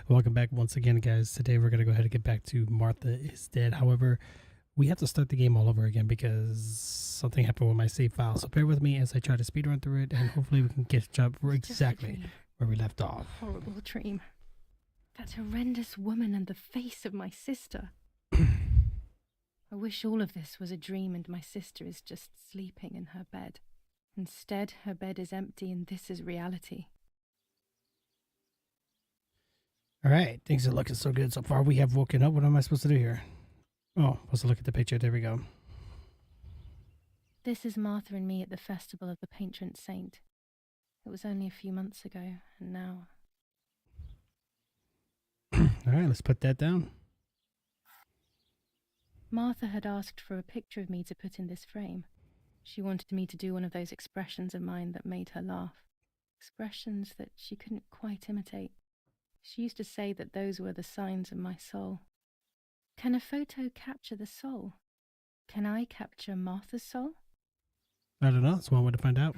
Welcome back once again, guys. Today we're going to go ahead and get back to Martha is Dead. However, we have to start the game all over again because something happened with my save file. So bear with me as I try to speedrun through it, and hopefully we can catch up exactly where we left off. Horrible dream. That horrendous woman and the face of my sister. I wish all of this was a dream and my sister is just sleeping in her bed. Instead, her bed is empty and this is reality. All right, things are looking so good so far. We have woken up. What am I supposed to do here? Oh, supposed to look at the picture. There we go. This is Martha and me at the festival of the patron saint. It was only a few months ago, and now... All right, let's put that down. Martha had asked for a picture of me to put in this frame. She wanted me to do one of those expressions of mine that made her laugh. Expressions that she couldn't quite imitate. She used to say that those were the signs of my soul. Can a photo capture the soul? Can I capture Martha's soul? I don't know. That's one way to find out.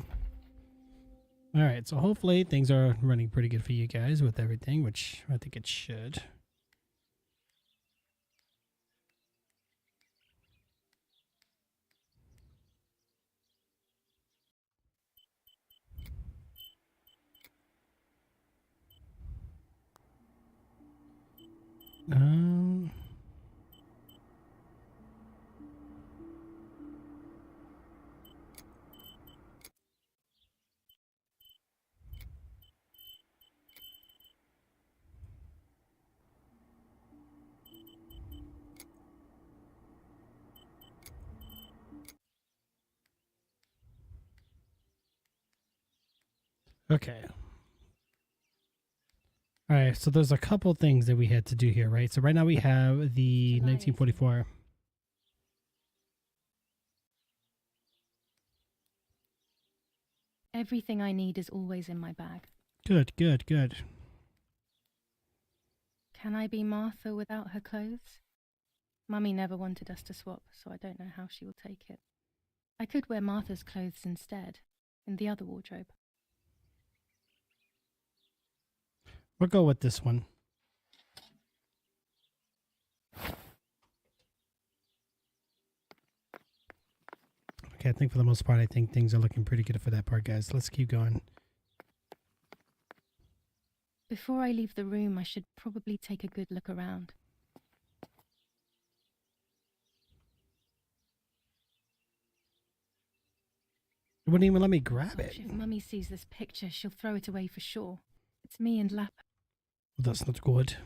All right, so hopefully things are running pretty good for you guys with everything, which I think it should. Okay. All right, so there's a couple things that we had to do here, right? So right now we have the 1944. Everything I need is always in my bag. Good, good, good. Can I be Martha without her clothes? Mummy never wanted us to swap, so I don't know how she will take it. I could wear Martha's clothes instead, in the other wardrobe. We'll go with this one. Okay, I think for the most part, I think things are looking pretty good for that part, guys. Let's keep going. Before I leave the room, I should probably take a good look around. It wouldn't even let me grab Gosh, it. if Mummy sees this picture, she'll throw it away for sure. It's me and Lap. Well, that's not good.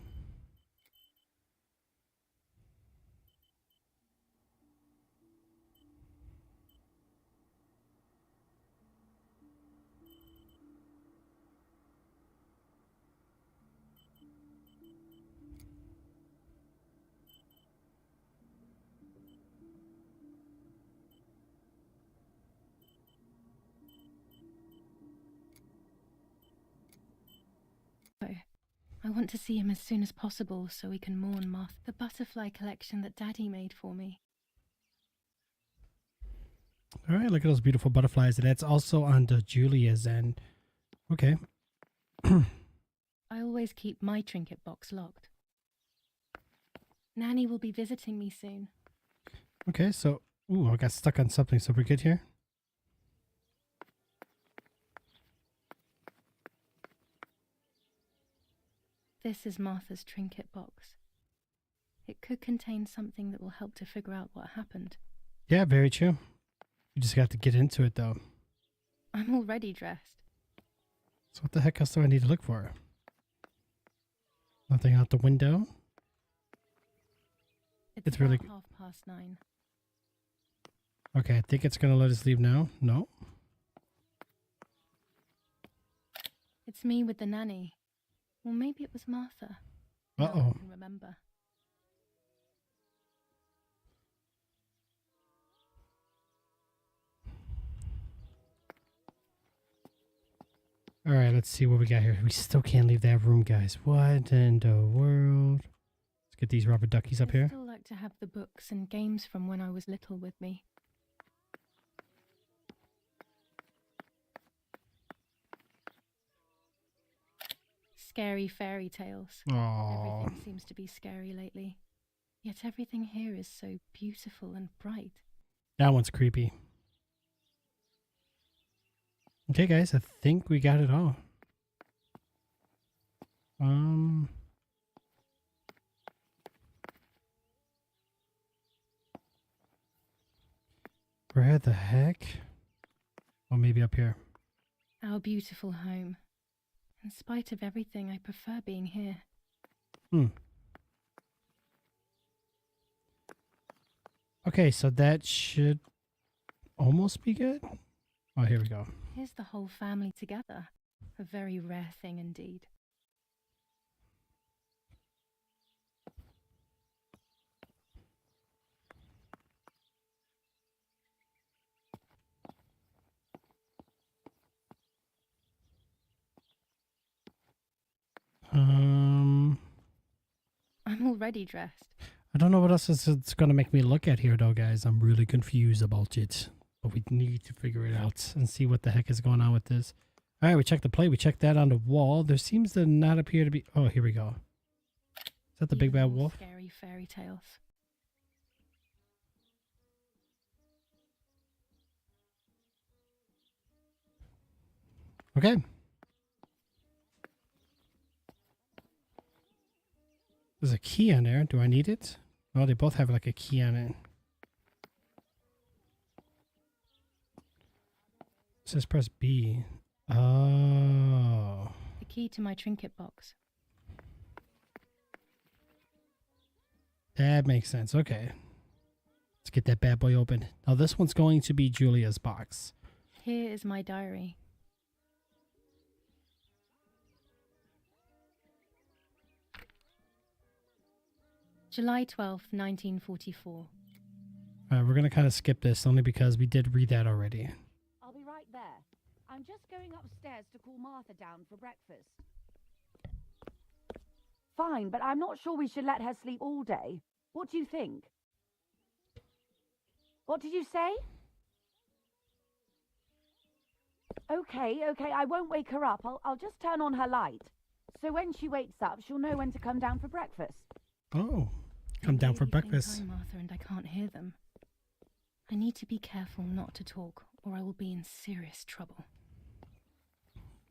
I want to see him as soon as possible so we can mourn Martha. The butterfly collection that Daddy made for me. All right, look at those beautiful butterflies. And that's also on the Julia's end. Okay. I always keep my trinket box locked. Nanny will be visiting me soon. Okay, so... Ooh, I got stuck on something, so we're good here? This is Martha's trinket box. It could contain something that will help to figure out what happened. Yeah, very true. You just got to get into it, though. I'm already dressed. So what the heck else do I need to look for? Nothing out the window? It's really... about 9:30. Okay, I think it's going to let us leave now. No? It's me with the nanny. Or maybe it was Martha. Uh-oh. Now I can remember. All right, let's see what we got here. We still can't leave that room, guys. What in the world? Let's get these rubber duckies up here. I still like to have the books and games from when I was little with me. Scary fairy tales. Aww. Everything seems to be scary lately. Yet everything here is so beautiful and bright. That one's creepy. Okay, guys, I think we got it all. Where the heck? Oh, maybe up here. Our beautiful home. In spite of everything, I prefer being here. Okay, so that should almost be good. Oh, here we go. Here's the whole family together. A very rare thing indeed. I'm already dressed. I don't know what else it's going to make me look at here, though, guys. I'm really confused about it. But we need to figure it out and see what the heck is going on with this. All right, we checked the plate. We checked that on the wall. There seems to not appear to be... Oh, here we go. Is that the big bad wolf? Scary fairy tales. Okay. There's a key on there. Do I need it? Oh, they both have like a key on it. It says press B. Oh. The key to my trinket box. That makes sense. Okay. Let's get that bad boy open. Now this one's going to be Julia's box. Here is my diary. July 12th, 1944. Alright, we're going to kind of skip this only because we did read that already. I'll be right there. I'm just going upstairs to call Martha down for breakfast. Fine, but I'm not sure we should let her sleep all day. What do you think? What did you say? Okay, I won't wake her up. I'll just turn on her light. So when she wakes up, she'll know when to come down for breakfast. Oh, come down for breakfast. I'm Martha and I can't hear them. I need to be careful not to talk or I will be in serious trouble.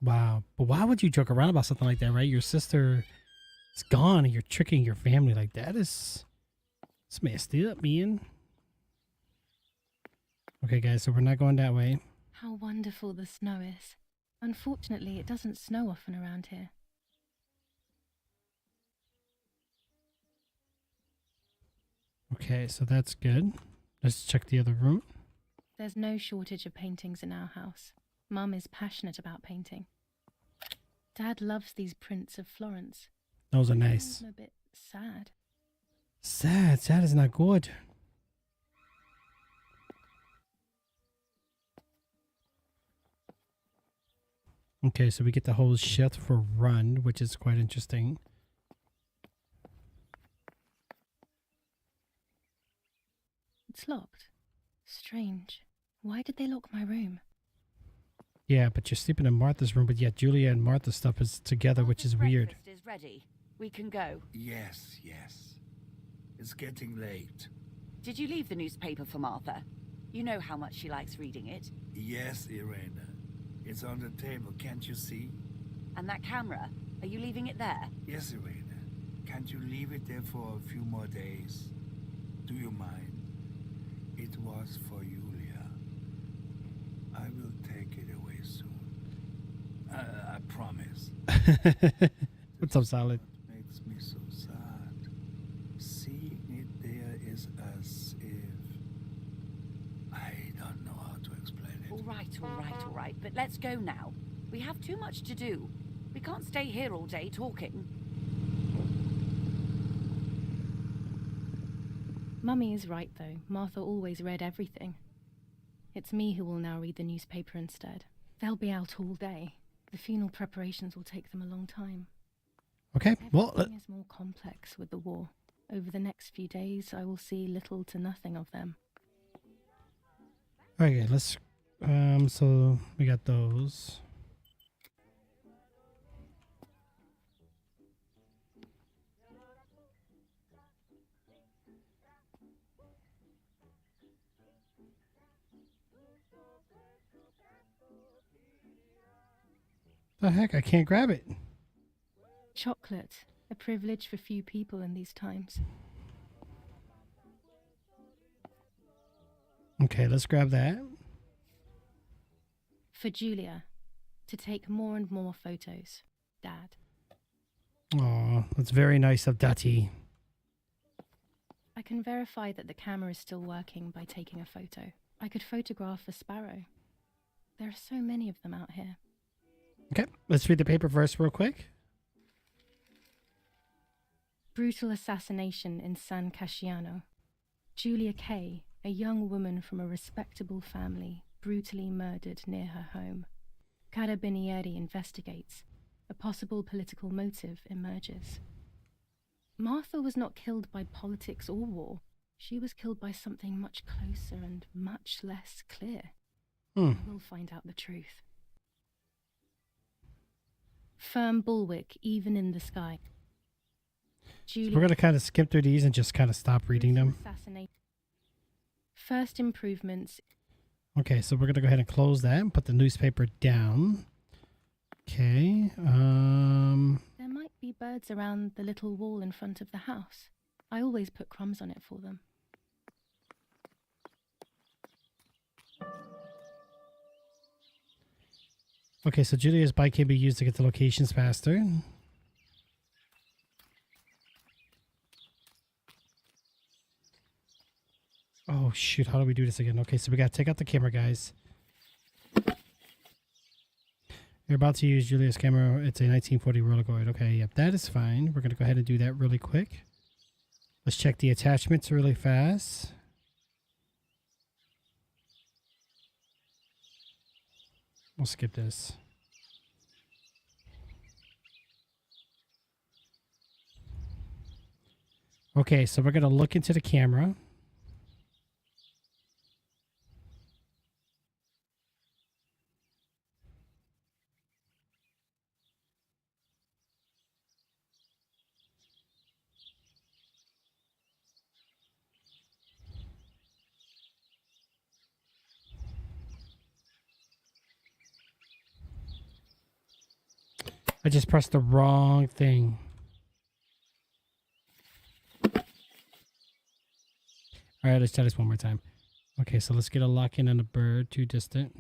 Wow. But why would you joke around about something like that, right? Your sister is gone and you're tricking your family like that. It's messed up, man. Okay, guys, so we're not going that way. How wonderful the snow is. Unfortunately, it doesn't snow often around here. Okay, so that's good. Let's check the other room. There's no shortage of paintings in our house. Mum is passionate about painting. Dad loves these prints of Florence. Those are nice. I'm a bit sad. Sad? Sad is not good. Okay, so we get the whole shift for run, which is quite interesting. It's locked. Strange. Why did they lock my room? Yeah, but you're sleeping in Martha's room, but yet Julia and Martha's stuff is together, which is weird. Breakfast is ready. We can go. Yes, yes. It's getting late. Did you leave the newspaper for Martha? You know how much she likes reading it. Yes, Irena. It's on the table, can't you see? And that camera, are you leaving it there? Yes, Irena. Can't you leave it there for a few more days? Do you mind? It was for Julia. I will take it away soon. I promise. What's up, Solid? What makes me so sad? Seeing it there is as if... I don't know how to explain it. All right. But let's go now. We have too much to do. We can't stay here all day talking. Mummy is right, though. Martha always read everything. It's me who will now read the newspaper instead. They'll be out all day. The funeral preparations will take them a long time. Okay, well... Everything is more complex with the war. Over the next few days, I will see little to nothing of them. Okay, let's... so we got those. The heck, I can't grab it. Chocolate, a privilege for few people in these times. Okay, let's grab that. For Julia, to take more and more photos. Dad. Aw, that's very nice of Dati. I can verify that the camera is still working by taking a photo. I could photograph a sparrow. There are so many of them out here. Okay, let's read the paper first real quick. Brutal assassination in San Casciano. Julia Kay, a young woman from a respectable family, brutally murdered near her home. Carabinieri investigates. A possible political motive emerges. Martha was not killed by politics or war. She was killed by something much closer and much less clear. We'll find out the truth. Firm bulwark, even in the sky. So we're going to kind of skip through these and just kind of stop reading them. First improvements. Okay, so we're going to go ahead and close that and put the newspaper down. Okay. There might be birds around the little wall in front of the house. I always put crumbs on it for them. Okay, so Julia's bike can be used to get to locations faster. Oh, shoot. How do we do this again? Okay, so we got to take out the camera, guys. You're about to use Julia's camera. It's a 1940 Rollergoid. Okay, yep, that is fine. We're going to go ahead and do that really quick. Let's check the attachments really fast. We'll skip this. Okay, so we're going to look into the camera. I just pressed the wrong thing. All right, let's try this one more time. Okay, so let's get a lock in on the bird. Too distant.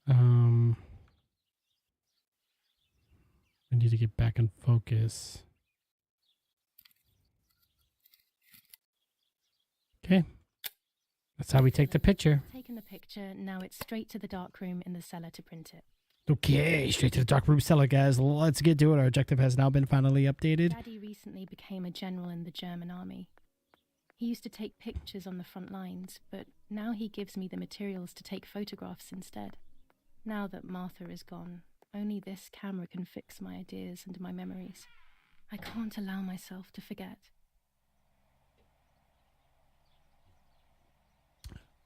I need to get back in focus. Okay. That's how we take the picture. Taken the picture, now it's straight to the dark room in the cellar to print it. Okay, straight to the dark room cellar, guys. Let's get to it. Our objective has now been finally updated. Daddy recently became a general in the German army. He used to take pictures on the front lines, but now he gives me the materials to take photographs instead. Now that Martha is gone, only this camera can fix my ideas and my memories. I can't allow myself to forget.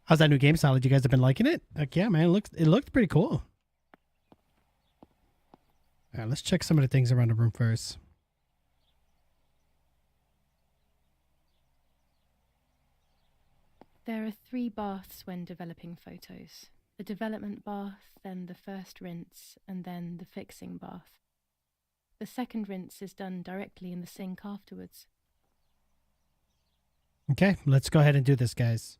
How's that new game style? You guys have been liking it? Heck yeah, man. It looked pretty cool. All right, let's check some of the things around the room first. There are 3 baths when developing photos. The development bath, then the first rinse, and then the fixing bath. The second rinse is done directly in the sink afterwards. Okay, let's go ahead and do this, guys.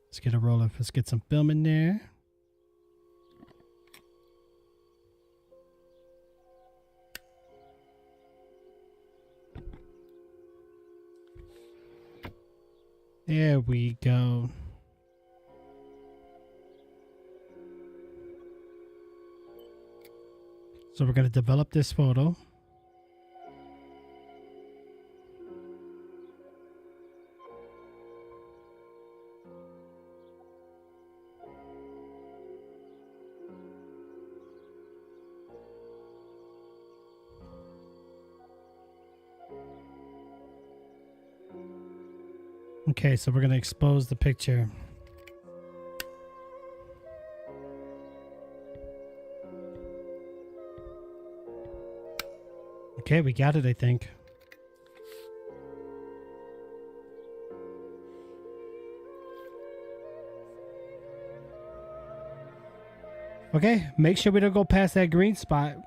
Let's get a roll of, let's get some film in there. There we go. So we're going to develop this photo. Okay, so we're going to expose the picture. Okay, we got it, I think. Okay, make sure we don't go past that green spot.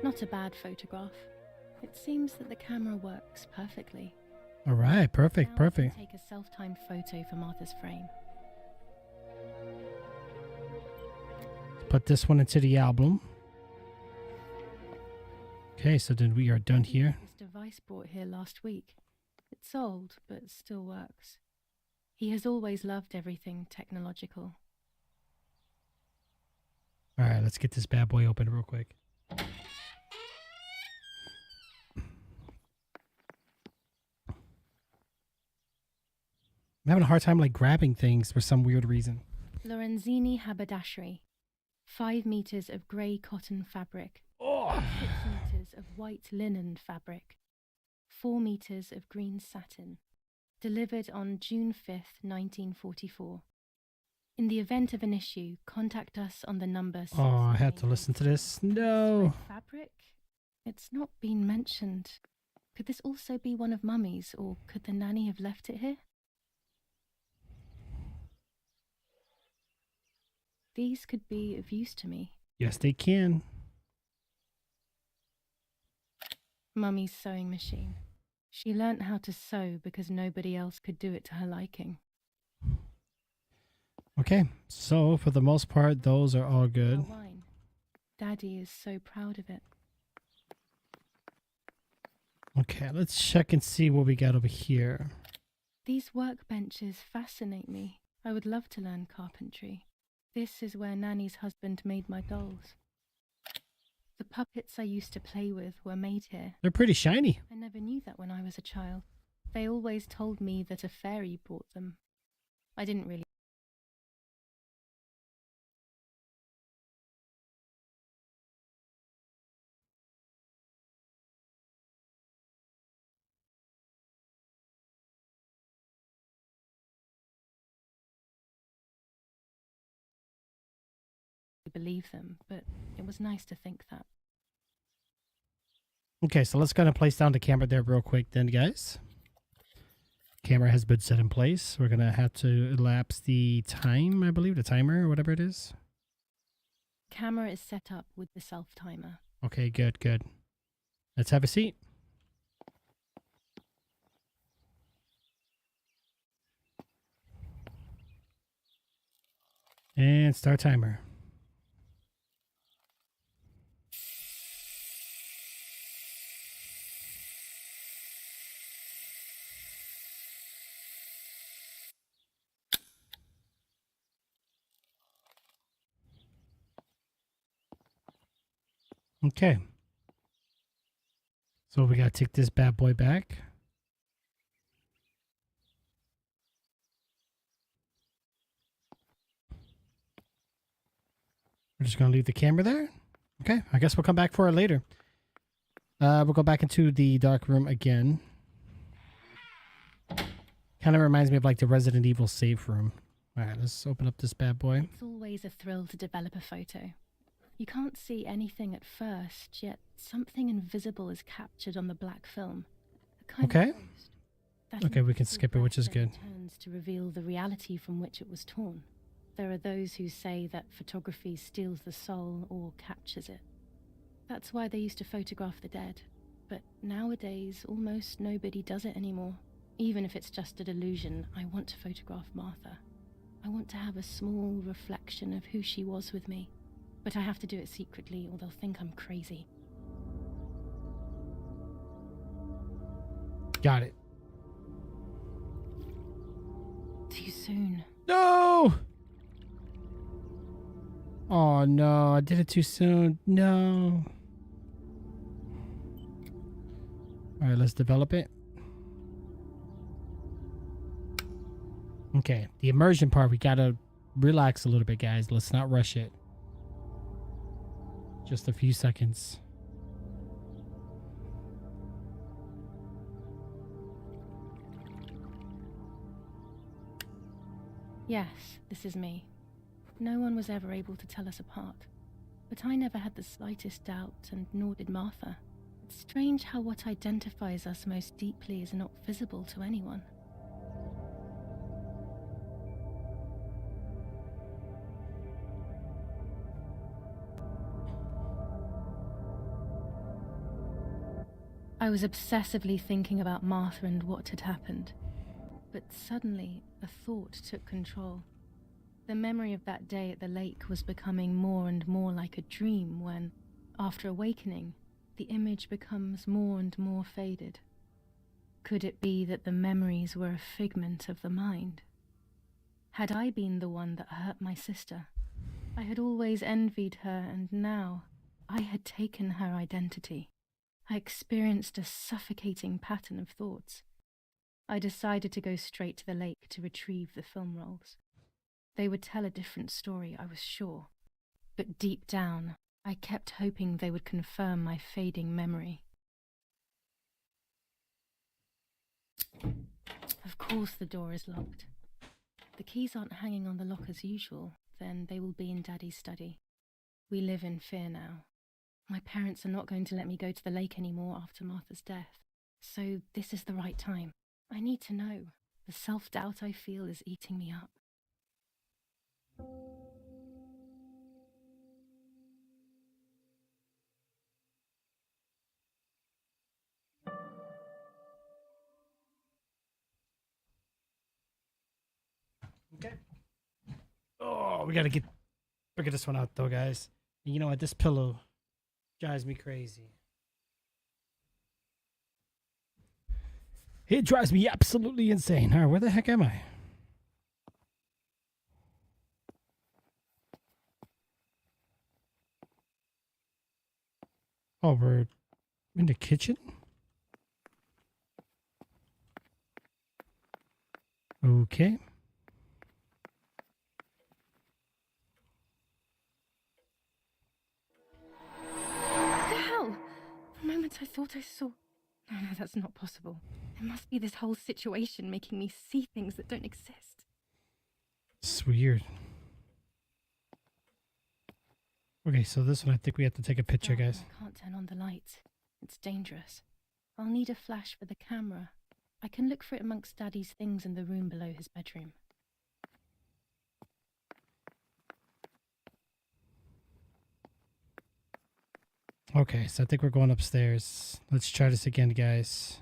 Not a bad photograph. It seems that the camera works perfectly. All right, perfect, Now perfect. I can take a self-timed photo for Martha's frame. Put this one into the album. Okay, so then we are done here. This device brought here last week. It's old, but still works. He has always loved everything technological. All right, let's get this bad boy open real quick. I'm having a hard time like grabbing things for some weird reason. Lorenzini haberdashery. 5 meters of grey cotton fabric. Oh. 6 meters of white linen fabric. 4 meters of green satin. Delivered on June 5th, 1944. In the event of an issue, contact us on the number. Oh, I had to listen to this. No. Fabric? It's not been mentioned. Could this also be one of Mummy's, or could the nanny have left it here? These could be of use to me. Yes, they can. Mummy's sewing machine. She learnt how to sew because nobody else could do it to her liking. Okay, so for the most part, those are all good. Our wine. Daddy is so proud of it. Okay, let's check and see what we got over here. These workbenches fascinate me. I would love to learn carpentry. This is where Nanny's husband made my dolls. The puppets I used to play with were made here. They're pretty shiny. I never knew that when I was a child. They always told me that a fairy brought them. I didn't really believe them, but it was nice to think that. Okay, so let's kind of place down the camera there real quick then, guys. Camera has been set in place. We're going to have to elapse the time, I believe, the timer or whatever it is. Camera is set up with the self-timer. Okay, good, good. Let's have a seat. And start timer. Okay. So we gotta take this bad boy back. We're just gonna leave the camera there. Okay, I guess we'll come back for it later. We'll go back into the dark room again. Kind of reminds me of like the Resident Evil safe room. All right, let's open up this bad boy. It's always a thrill to develop a photo. You can't see anything at first, yet something invisible is captured on the black film. A kind Okay. of ghost. That Okay, we can invisible skip it, which is black then good. turns to reveal the reality from which it was torn. There are those who say that photography steals the soul or captures it. That's why they used to photograph the dead. But nowadays, almost nobody does it anymore. Even if it's just a delusion, I want to photograph Martha. I want to have a small reflection of who she was with me. But I have to do it secretly or they'll think I'm crazy. Got it. Too soon. No! Oh no, I did it too soon. No. All right, let's develop it. Okay, the immersion part, we gotta relax a little bit, guys. Let's not rush it. Just a few seconds. Yes, this is me. No one was ever able to tell us apart. But I never had the slightest doubt, and nor did Martha. It's strange how what identifies us most deeply is not visible to anyone. I was obsessively thinking about Martha and what had happened. But suddenly, a thought took control. The memory of that day at the lake was becoming more and more like a dream when, after awakening, the image becomes more and more faded. Could it be that the memories were a figment of the mind? Had I been the one that hurt my sister? I had always envied her, and now I had taken her identity. I experienced a suffocating pattern of thoughts. I decided to go straight to the lake to retrieve the film rolls. They would tell a different story, I was sure. But deep down, I kept hoping they would confirm my fading memory. Of course the door is locked. The keys aren't hanging on the lock as usual, then they will be in Daddy's study. We live in fear now. My parents are not going to let me go to the lake anymore after Martha's death. So this is the right time. I need to know. The self-doubt I feel is eating me up. Okay. Oh, we gotta figure this one out though, guys. You know what? This pillow drives me crazy. It drives me absolutely insane. All right, where the heck am I? Oh, we're in the kitchen? Okay. What the hell? For a moment I thought I saw... No, that's not possible. It must be this whole situation making me see things that don't exist. It's weird. Okay, so this one I think we have to take a picture, Dark, guys. I can't turn on the lights. It's dangerous. I'll need a flash for the camera. I can look for it amongst Daddy's things in the room below his bedroom. Okay, so I think we're going upstairs. Let's try this again, guys.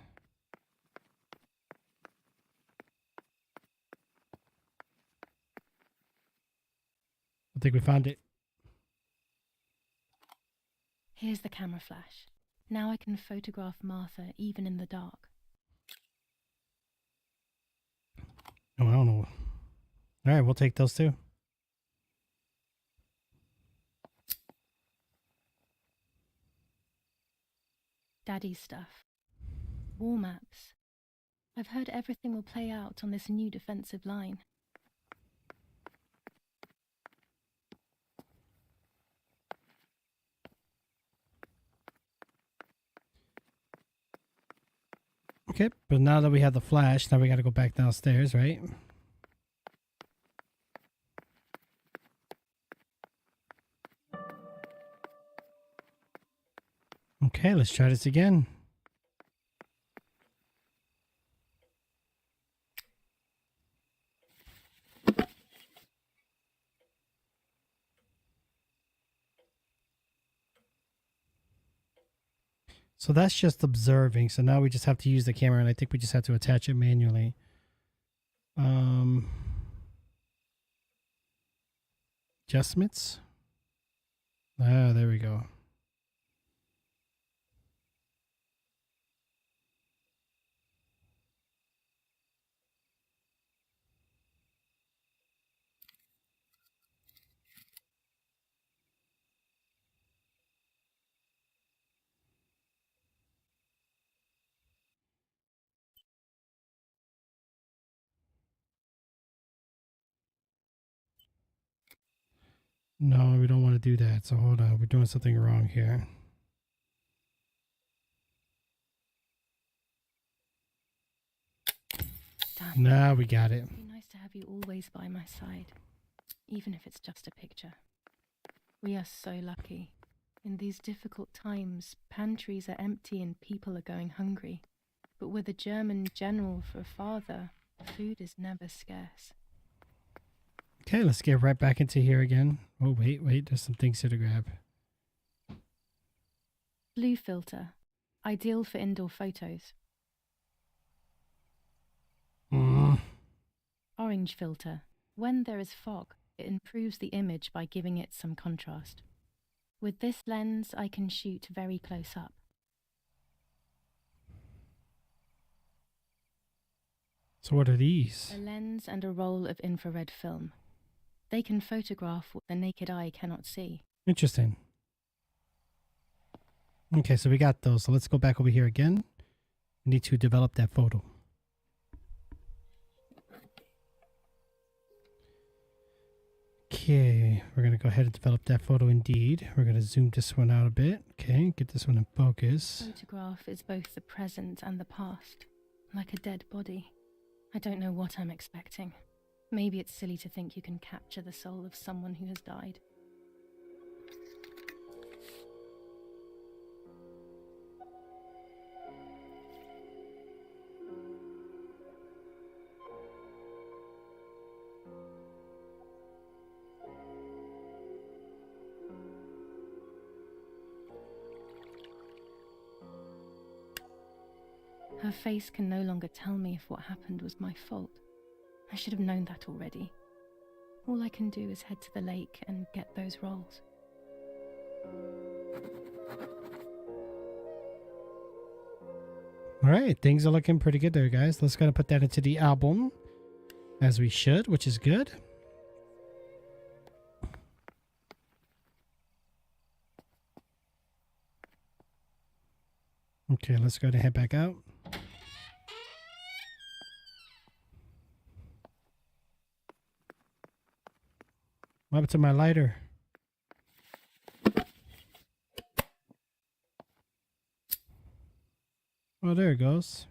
I think we found it. Here's the camera flash. Now I can photograph Martha even in the dark. Oh, I don't know. All right, we'll take those two. Daddy's stuff. War maps. I've heard everything will play out on this new defensive line. Okay, but now that we have the flash, now we got to go back downstairs, right? Okay, let's try this again. So that's just observing. So now we just have to use the camera, and I think we just have to attach it manually. Adjustments. Ah, there we go. No, we don't want to do that. So hold on. We're doing something wrong here. Done. Now we got it. It'd be nice to have you always by my side, even if it's just a picture. We are so lucky. In these difficult times, pantries are empty and people are going hungry. But with a German general for a father, food is never scarce. Okay, let's get right back into here again. Oh, wait. There's some things here to grab. Blue filter. Ideal for indoor photos. Orange filter. When there is fog, it improves the image by giving it some contrast. With this lens, I can shoot very close up. So what are these? A lens and a roll of infrared film. They can photograph what the naked eye cannot see. Interesting. Okay, so we got those. So let's go back over here again. We need to develop that photo. Okay, we're going to go ahead and develop that photo indeed. We're going to zoom this one out a bit. Okay, get this one in focus. Photograph is both the present and the past, like a dead body. I don't know what I'm expecting. Maybe it's silly to think you can capture the soul of someone who has died. Her face can no longer tell me if what happened was my fault. I should have known that already. All I can do is head to the lake and get those rolls. All right, things are looking pretty good there, guys. Let's go and put that into the album, as we should, which is good. Okay, let's go ahead and head back out. What happened to my lighter? Oh, there it goes.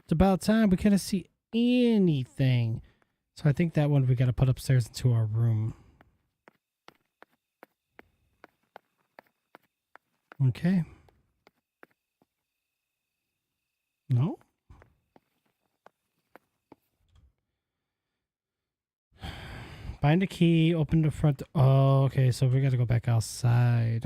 It's about time. We couldn't see anything. So I think that one we got to put upstairs into our room. Okay. No? Find the key, open the front. Oh, okay. So we got to go back outside.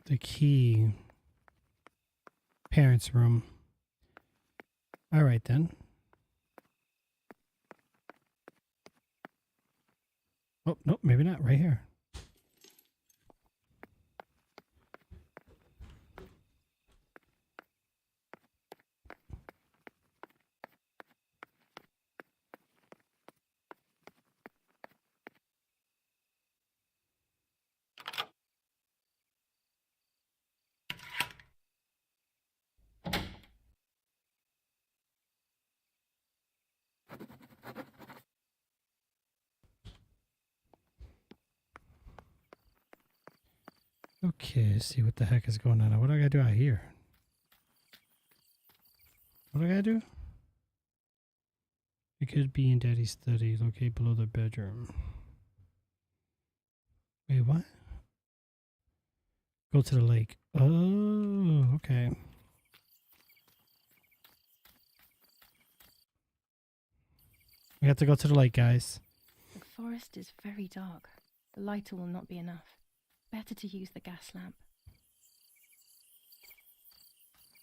The key. Parents' room. All right, then. Oh, nope, maybe not. Right here. Okay, let's see what the heck is going on. What do I gotta do out here? What do I gotta do? It could be in Daddy's study, located below the bedroom. Wait, what? Go to the lake. Oh, okay. We have to go to the lake, guys. The forest is very dark. The lighter will not be enough. Better to use the gas lamp.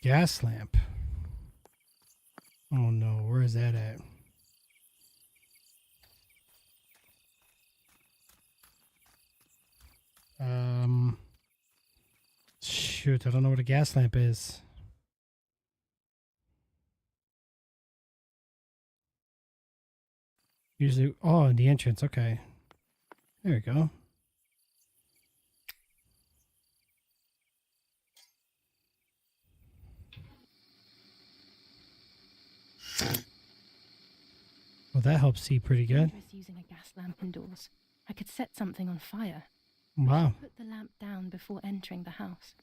Gas lamp. Oh no, where is that at? Shoot, I don't know what a gas lamp is. Usually, oh, in the entrance, okay. There we go. Well, that helps see pretty good. Dangerous using a gas lamp indoors. I could set something on fire. Wow. Put the lamp down before entering the house.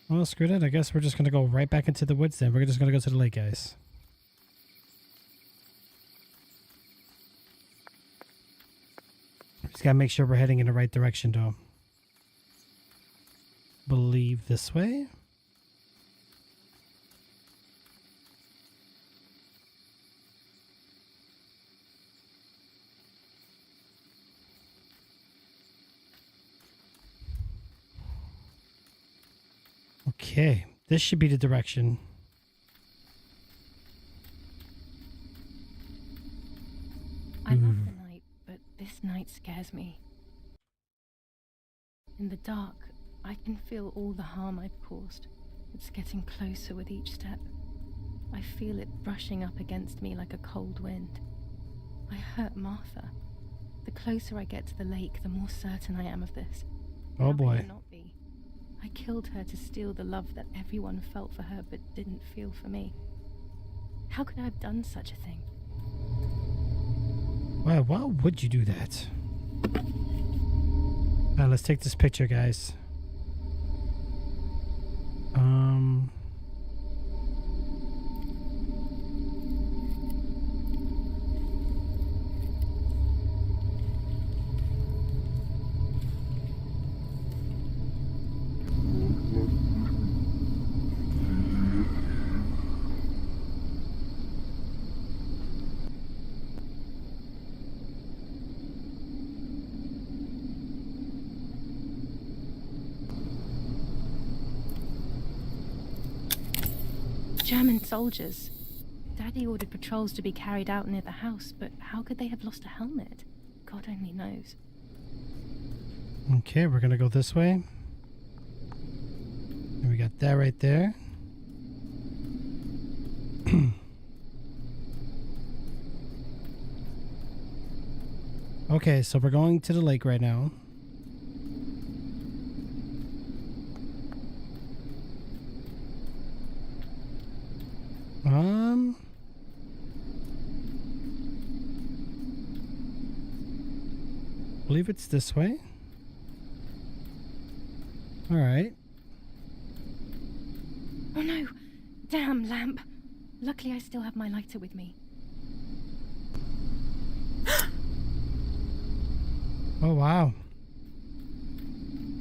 Well, screw that. I guess we're just going to go right back into the woods then. We're just going to go to the lake, guys. Just got to make sure we're heading in the right direction, though. Believe this way. Okay, this should be the direction. I love the night, but this night scares me. In the dark, I can feel all the harm I've caused. It's getting closer with each step. I feel it brushing up against me like a cold wind. I hurt Martha. The closer I get to the lake, the more certain I am of this. Oh How can boy. it not be? I killed her to steal the love that everyone felt for her but didn't feel for me. How could I have done such a thing? Wow, why would you do that? Alright, let's take this picture, guys. German soldiers. Daddy ordered patrols to be carried out near the house, but how could they have lost a helmet? God only knows. Okay, we're gonna go this way. And we got that right there. Okay, so we're going to the lake right now. I believe it's this way. All right. Oh no! Damn lamp! Luckily I still have my lighter with me. Oh wow.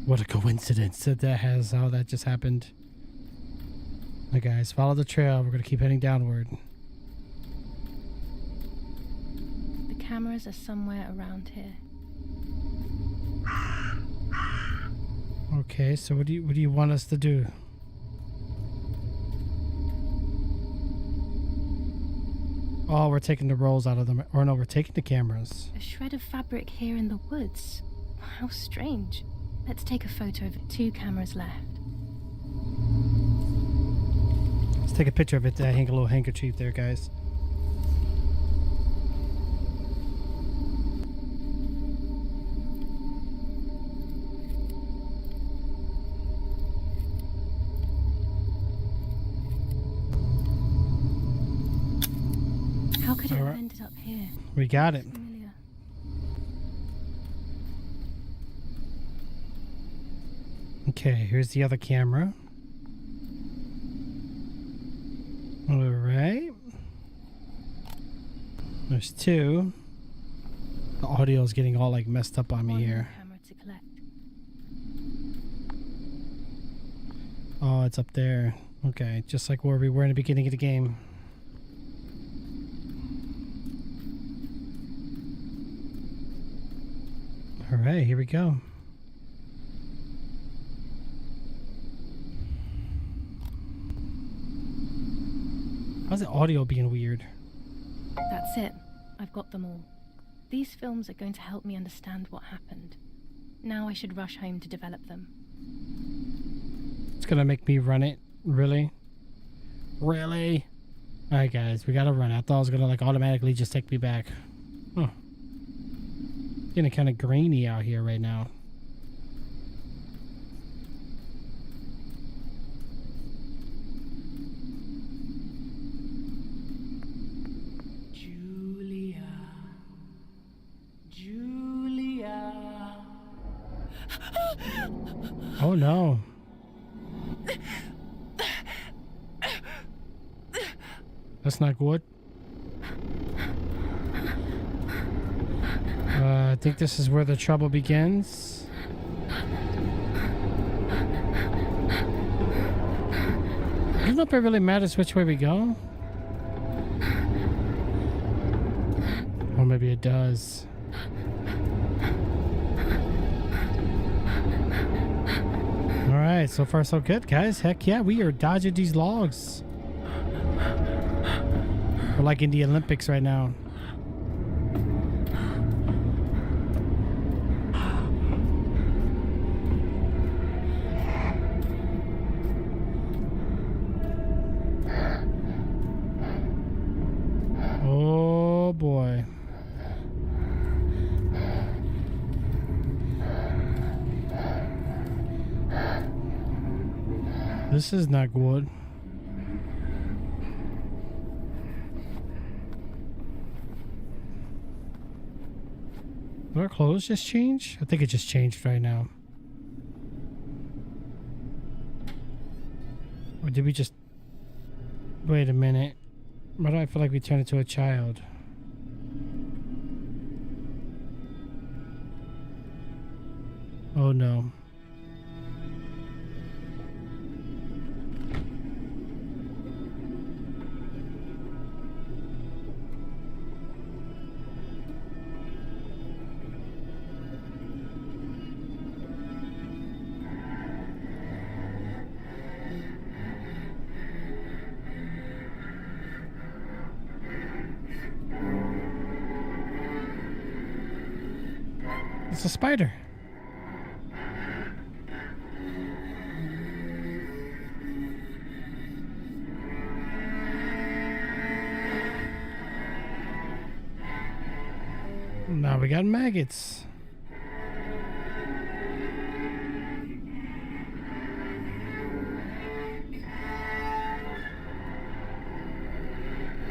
What a coincidence that has how that just happened. Hey guys, follow the trail. We're gonna keep heading downward. The cameras are somewhere around here. Okay, so what do you want us to do? Oh, we're taking the rolls out of them. Or no, we're taking the cameras. A shred of fabric here in the woods. How strange. Let's take a photo of it. 2 cameras left. Let's take a picture of it to hang a little handkerchief there, guys. How could it All have right. ended up here? We got it. Familiar. Okay, here's the other camera. Alright. There's two. The audio is getting all like messed up on me One more here. camera to collect. Oh, it's up there. Okay, just like where we were in the beginning of the game. Alright, here we go. How's the audio being weird? That's it. I've got them all. These films are going to help me understand what happened. Now I should rush home to develop them. It's gonna make me run it. Really? Really? Alright guys, we gotta run. I thought it was gonna like automatically just take me back. Huh. Getting kind of grainy out here right now. Julia. Oh no. That's not good. I think this is where the trouble begins. I don't know if it really matters which way we go. Or maybe it does. Alright, so far so good, guys. Heck yeah, we are dodging these logs. We're like in the Olympics right now. Oh boy. This is not good. Did our clothes just change? I think it just changed right now. Or did we just... Wait a minute. Why do I feel like we turned into a child? Oh no. It's a spider. Now we got maggots.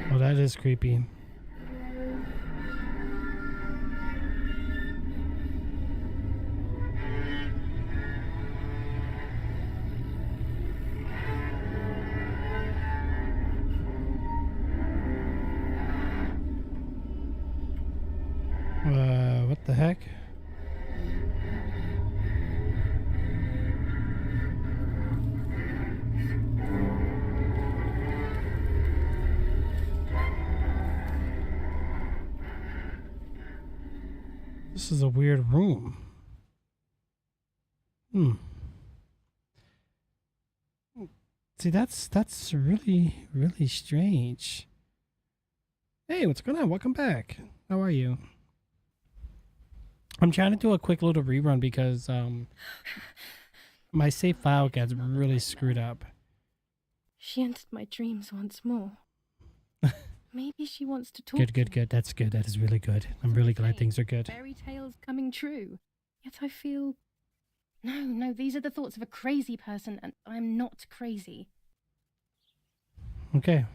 Well, that is creepy. What the heck? This is a weird room. See, that's really, really strange. Hey, what's going on? Welcome back. How are you? I'm trying to do a quick little rerun because my save file gets really screwed up. She entered my dreams once more. Maybe she wants to talk. Good. That's good. That is really good. I'm really glad things are good. Fairy tales coming true. Yet I feel... No, these are the thoughts of a crazy person, and I'm not crazy. Okay.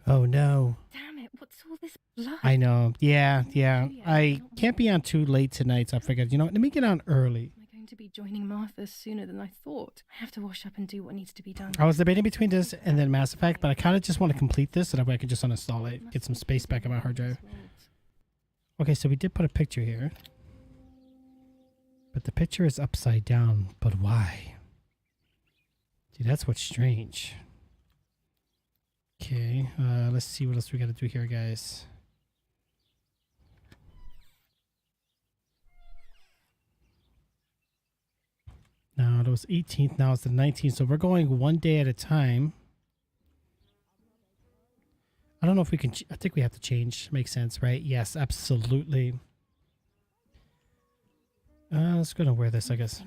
Oh no. Damn it, What's all this blood? I know. Yeah. Julia, I not can't be on too late tonight, so I figured, you know what, let me get on early. Am I going to be joining Martha sooner than I thought? I have to wash up and do what needs to be done. I was debating between this and then Mass Effect, but I kind of just want to complete this so that way I can just uninstall it, get some space back on my hard drive. Okay, so we did put a picture here. But the picture is upside down. But why? See, that's what's strange. Okay, let's see what else we gotta do here, guys. Now, it was 18th, now it's the 19th, so we're going one day at a time. I don't know if we can, I think we have to change. Makes sense, right? Yes, absolutely. Let's go and wear this, I guess.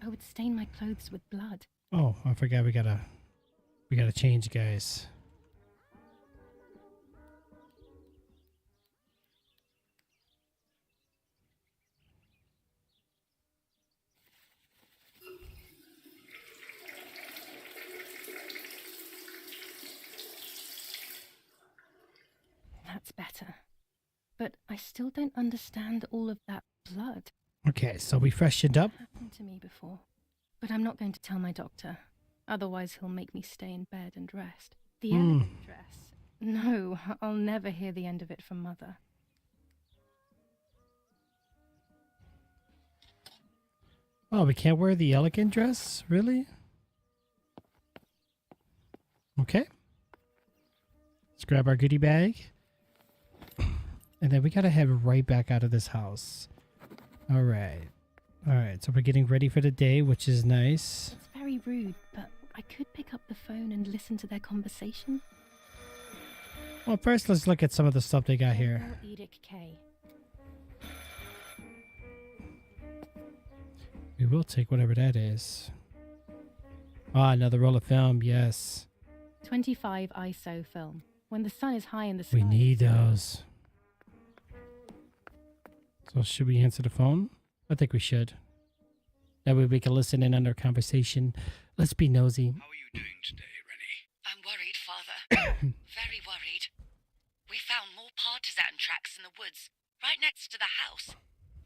I would stain my clothes with blood. Oh, I forgot we gotta change, guys. That's better. But I still don't understand all of that blood. Okay, so we freshened up. It happened to me before. But I'm not going to tell my doctor. Otherwise he'll make me stay in bed and rest. The elegant dress. No, I'll never hear the end of it from Mother. Oh, we can't wear the elegant dress? Really? Okay. Let's grab our goodie bag. And then we gotta head right back out of this house. Alright. Alright, so we're getting ready for the day, which is nice. It's very rude, but I could pick up the phone and listen to their conversation. Well, first let's look at some of the stuff they got here. Edict K. We will take whatever that is. Ah, another roll of film, yes. 25 ISO film. When the sun is high in the sky. We need those. So should we answer the phone? I think we should. That way we can listen in on their conversation. Let's be nosy. How are you doing today, Rennie? I'm worried, Father. Very worried. We found more partisan tracks in the woods, right next to the house.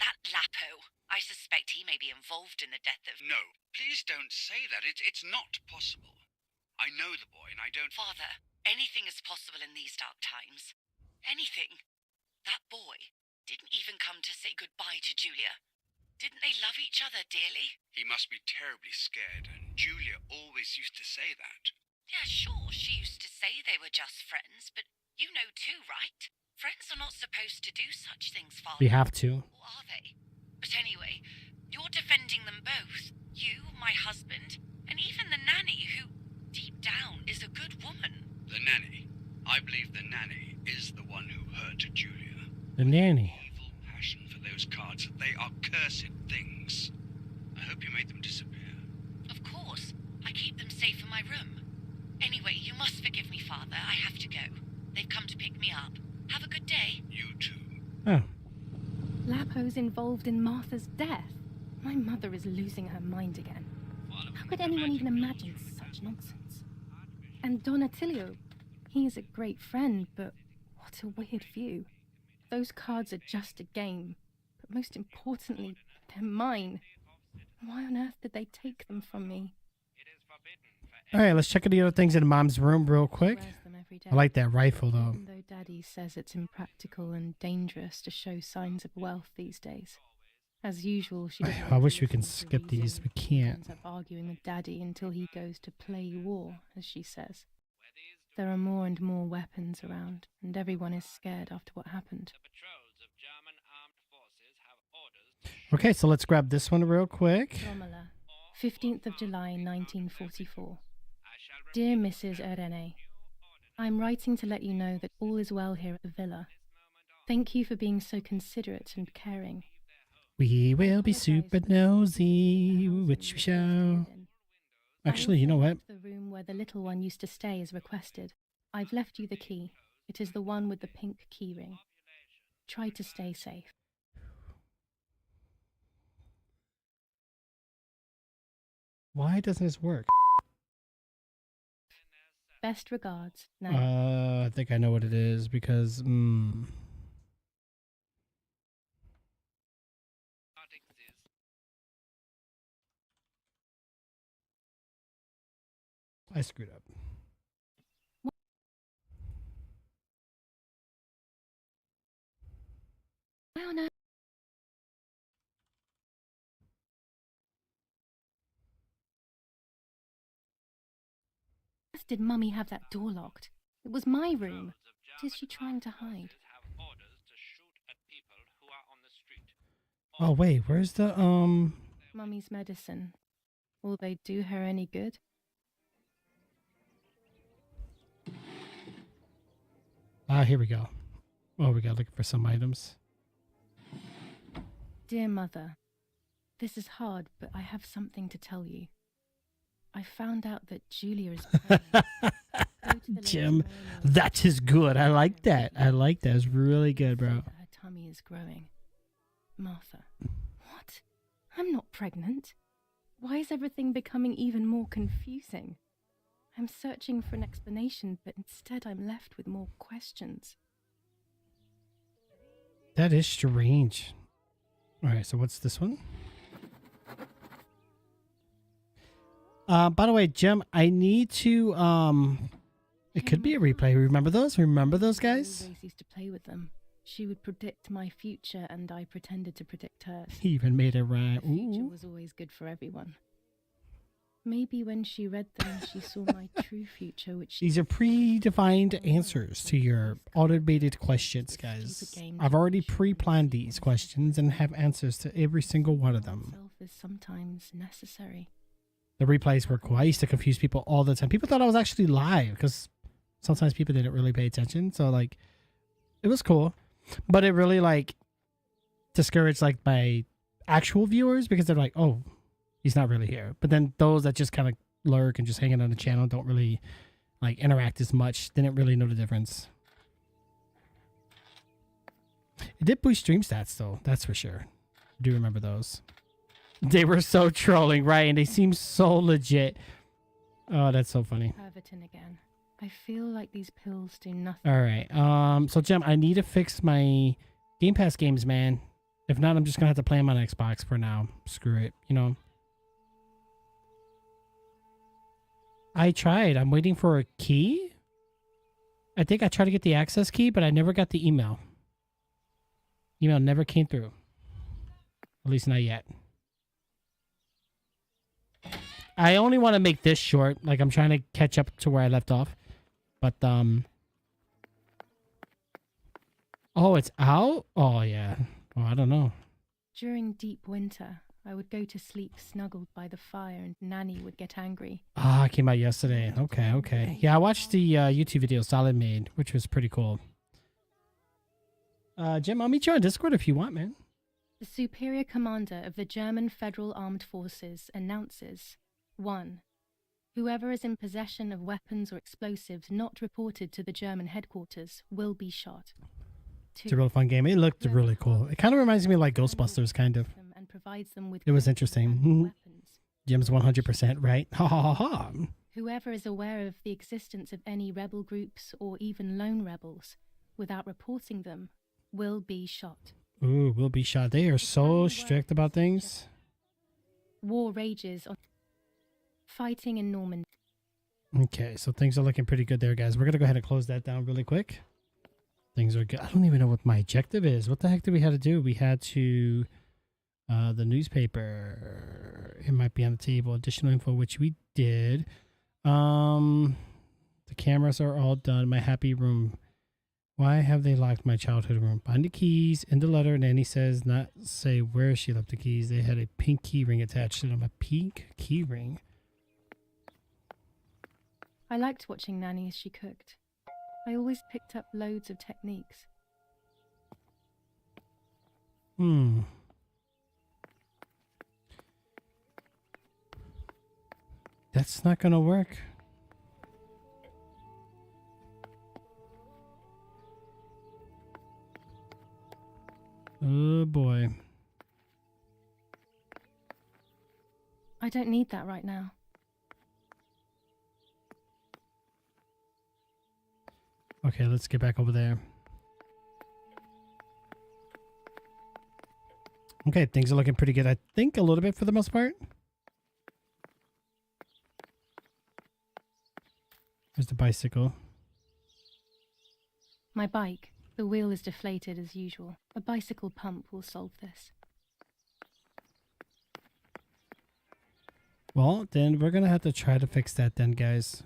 That Lapo, I suspect he may be involved in the death of... No, please don't say that. It's not possible. I know the boy and I don't... Father, anything is possible in these dark times. Anything. That boy didn't even come to say goodbye to Julia. Didn't they love each other dearly? He must be terribly scared, and Julia always used to say that. Yeah, sure, she used to say they were just friends, but you know too, right? Friends are not supposed to do such things, Father. We have to. Or are they? But anyway, you're defending them both. You, my husband, and even the nanny who, deep down, is a good woman. The nanny. I believe the nanny is the one who hurt Julia. The nanny. Evil passion for those cards. They are cursed things. I hope you made them disappear. Of course. I keep them safe in my room. Anyway, you must forgive me, Father. I have to go. They've come to pick me up. Have a good day. You too. Oh. Lapo's involved in Martha's death. My mother is losing her mind again. How could anyone even imagine such nonsense? And Don Attilio, he is a great friend, but what a weird view. Those cards are just a game, but most importantly, they're mine. Why on earth did they take them from me? Alright, let's check out the other things in Mom's room real quick. Wears them every day. I like that rifle though. Even though Daddy says it's impractical and dangerous to show signs of wealth these days. As usual, she doesn't I want to wish we can listen to skip these. reason. We can't. Ends up arguing with Daddy until he goes to play war, as she says. There are more and more weapons around, and everyone is scared after what happened. Okay, so let's grab this one real quick. Romola, 15th of July 1944. Dear Mrs. Irene, I'm writing to let you know that all is well here at the villa. Thank you for being so considerate and caring. We will be super nosy, which we shall. Actually, you know what? The room where the little one used to stay is requested. I've left you the key. It is the one with the pink keyring. Try to stay safe. Why doesn't this work? Best regards, Nanny. I think I know what it is because I screwed up. Why on earth did Mummy have that door locked? It was my room. What is she trying to hide? Oh wait, where's the Mummy's medicine. Will they do her any good? here we go. Oh, we got looking for some items. Dear Mother, this is hard, but I have something to tell you. I found out that Julia is pregnant. Go to the Jim, lady tomorrow that is good. I like that. I like that. It's really good, morning. bro. Say that her tummy is growing. Martha, what? I'm not pregnant. Why is everything becoming even more confusing? I'm searching for an explanation, but instead I'm left with more questions. That is strange. All right, so what's this one? By the way, Jim, I need to it could be a replay. Remember those? Remember those guys? I always used to play with them. She would predict my future, and I pretended to predict hers. He even made it right. The future Ooh. was always good for everyone. Maybe when she read them, she saw my true future, which These are predefined answers to your automated questions, guys. I've already pre-planned these questions and have answers to every single one of them. Self is sometimes necessary. The replays were cool. I used to confuse people all the time. People thought I was actually live because sometimes people didn't really pay attention. So like, it was cool, but it really like discouraged like my actual viewers because they're like, oh, he's not really here. But then those that just kind of lurk and just hanging on the channel don't really like interact as much. Didn't really know the difference. It did boost stream stats though. That's for sure. I do remember those. They were so trolling, right? And they seem so legit. Oh, that's so funny. Pervertin again. I feel like these pills do nothing. All right. So Jem, I need to fix my Game Pass games, man. If not, I'm just gonna have to play them on Xbox for now. Screw it, you know. I tried. I'm waiting for a key. I think I tried to get the access key, but I never got the email. Email never came through. At least not yet. I only want to make this short. Like, I'm trying to catch up to where I left off. But, oh, it's out? Oh, yeah. Oh, I don't know. During deep winter, I would go to sleep snuggled by the fire and Nanny would get angry. Ah, it came out yesterday. Okay. Yeah, I watched the YouTube video Solid made, which was pretty cool. Jim, I'll meet you on Discord if you want, man. The superior commander of the German Federal Armed Forces announces 1. Whoever is in possession of weapons or explosives not reported to the German headquarters will be shot. 2. It's a real fun game. It looked really cool. It kind of reminds me of like Ghostbusters, kind of. And provides them with It was interesting. weapons. Jim's 100% right. Ha ha ha ha. Whoever is aware of the existence of any rebel groups or even lone rebels without reporting them will be shot. Ooh, we'll be shot. They are so strict about things. War rages on fighting in Normandy. Okay, so things are looking pretty good there, guys. We're going to go ahead and close that down really quick. Things are good. I don't even know what my objective is. What the heck did we have to do? We had to... the newspaper. It might be on the table. Additional info, which we did. The cameras are all done. My happy room. Why have they locked my childhood room? Find the keys in the letter. Nanny says not say where she left the keys. They had a pink key ring attached to them. A pink key ring. I liked watching Nanny as she cooked. I always picked up loads of techniques. That's not gonna work. Oh boy. I don't need that right now. Okay, let's get back over there. Okay, things are looking pretty good, I think, a little bit for the most part. There's the bicycle. My bike. The wheel is deflated as usual. A bicycle pump will solve this. Well, then we're gonna have to try to fix that then, guys.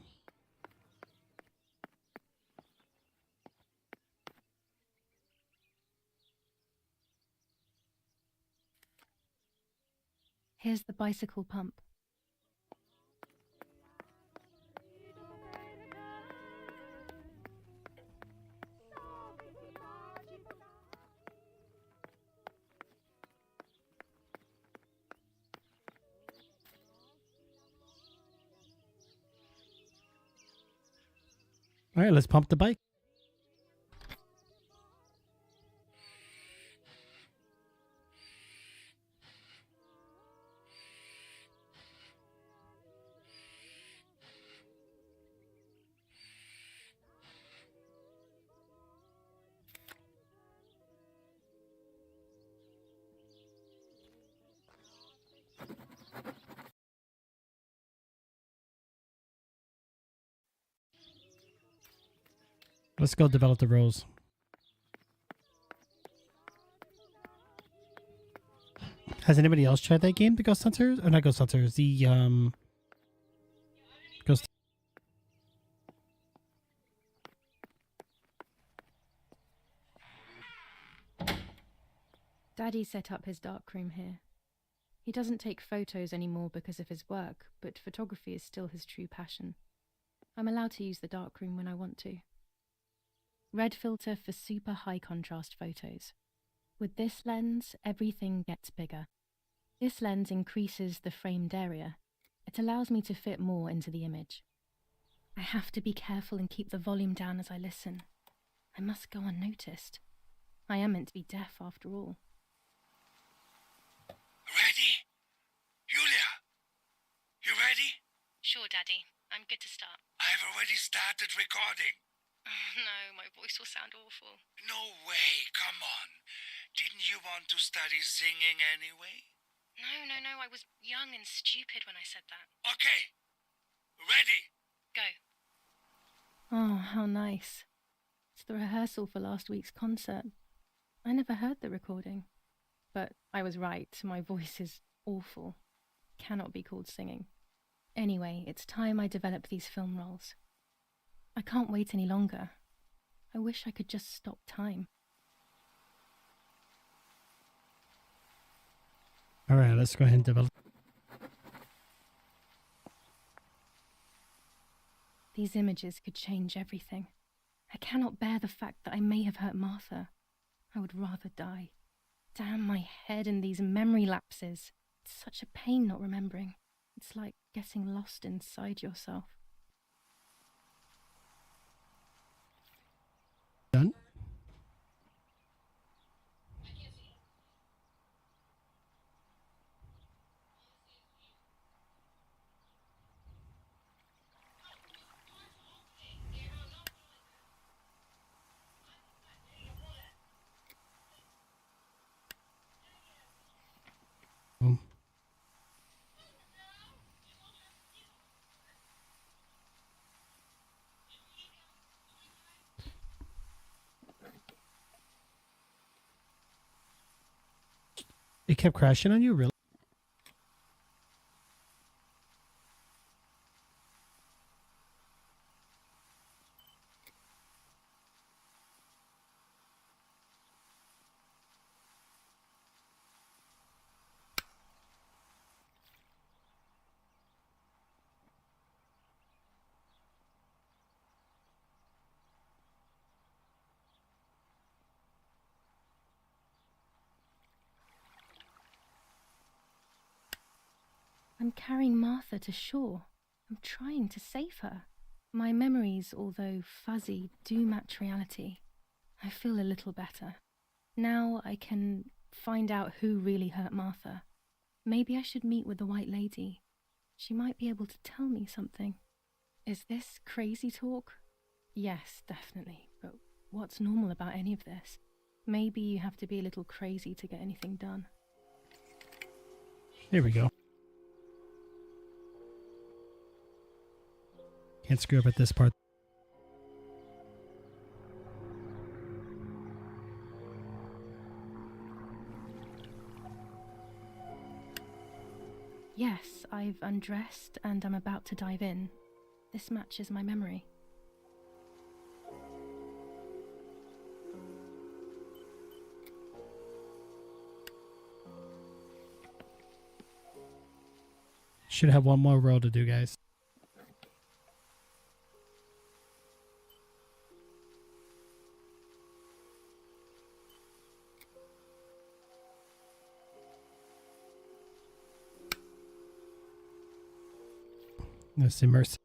Here's the bicycle pump. All right, let's pump the bike. Let's go develop the roles. Has anybody else tried that game, the Ghost Hunters? Or not Ghost Hunters, the Ghost... Daddy set up his darkroom here. He doesn't take photos anymore because of his work, but photography is still his true passion. I'm allowed to use the darkroom when I want to. Red filter for super high contrast photos. With this lens, everything gets bigger. This lens increases the framed area. It allows me to fit more into the image. I have to be careful and keep the volume down as I listen. I must go unnoticed. I am meant to be deaf after all. Ready? Julia? You ready? Sure, Daddy. I'm good to start. I've already started recording. Oh, no, my voice will sound awful. No way, come on. Didn't you want to study singing anyway? No, I was young and stupid when I said that. Okay. Ready? Go. Oh, how nice. It's the rehearsal for last week's concert. I never heard the recording. But I was right, my voice is awful. Cannot be called singing. Anyway, it's time I develop these film roles. I can't wait any longer. I wish I could just stop time. All right, let's go ahead and develop. These images could change everything. I cannot bear the fact that I may have hurt Martha. I would rather die. Damn my head and these memory lapses. It's such a pain not remembering. It's like getting lost inside yourself. Done. It kept crashing on you, really? I'm carrying Martha to shore. I'm trying to save her. My memories, although fuzzy, do match reality. I feel a little better. Now I can find out who really hurt Martha. Maybe I should meet with the White Lady. She might be able to tell me something. Is this crazy talk? Yes, definitely. What's normal about any of this? Maybe you have to be a little crazy to get anything done. Here we go. Can't screw up at this part. Yes, I've undressed and I'm about to dive in. This matches my memory. Should have one more roll to do, guys. Let's immerse.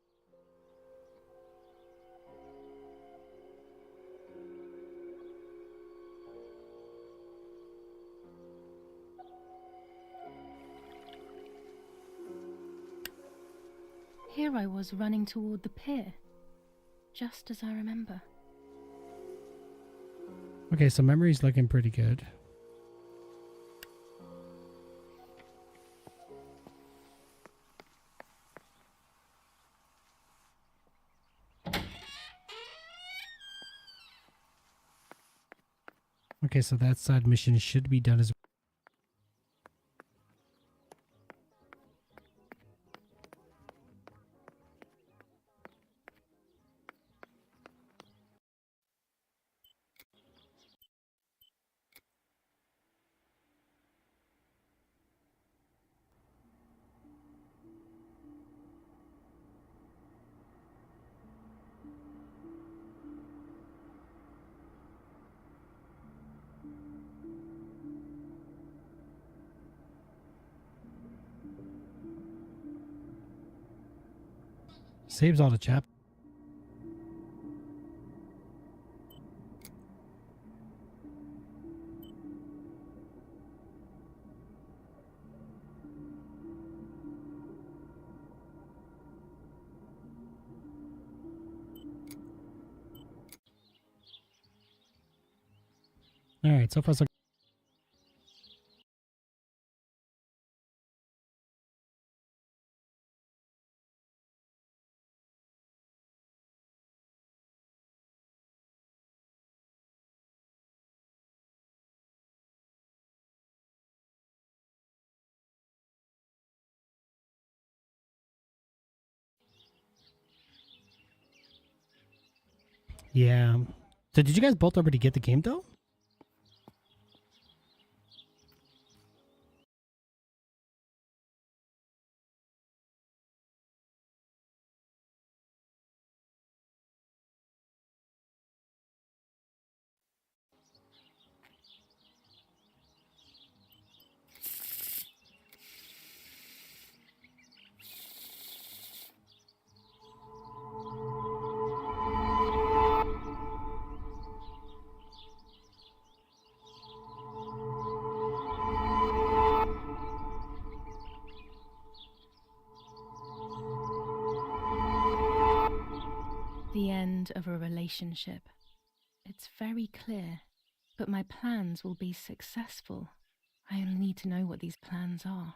Here I was running toward the pier, just as I remember. Okay, so memory's looking pretty good. Okay, so that side mission should be done as well. Saves all the chap. All right, so far so. Yeah. So did you guys both already get the game though? The end of a relationship. It's very clear, but my plans will be successful. I only need to know what these plans are.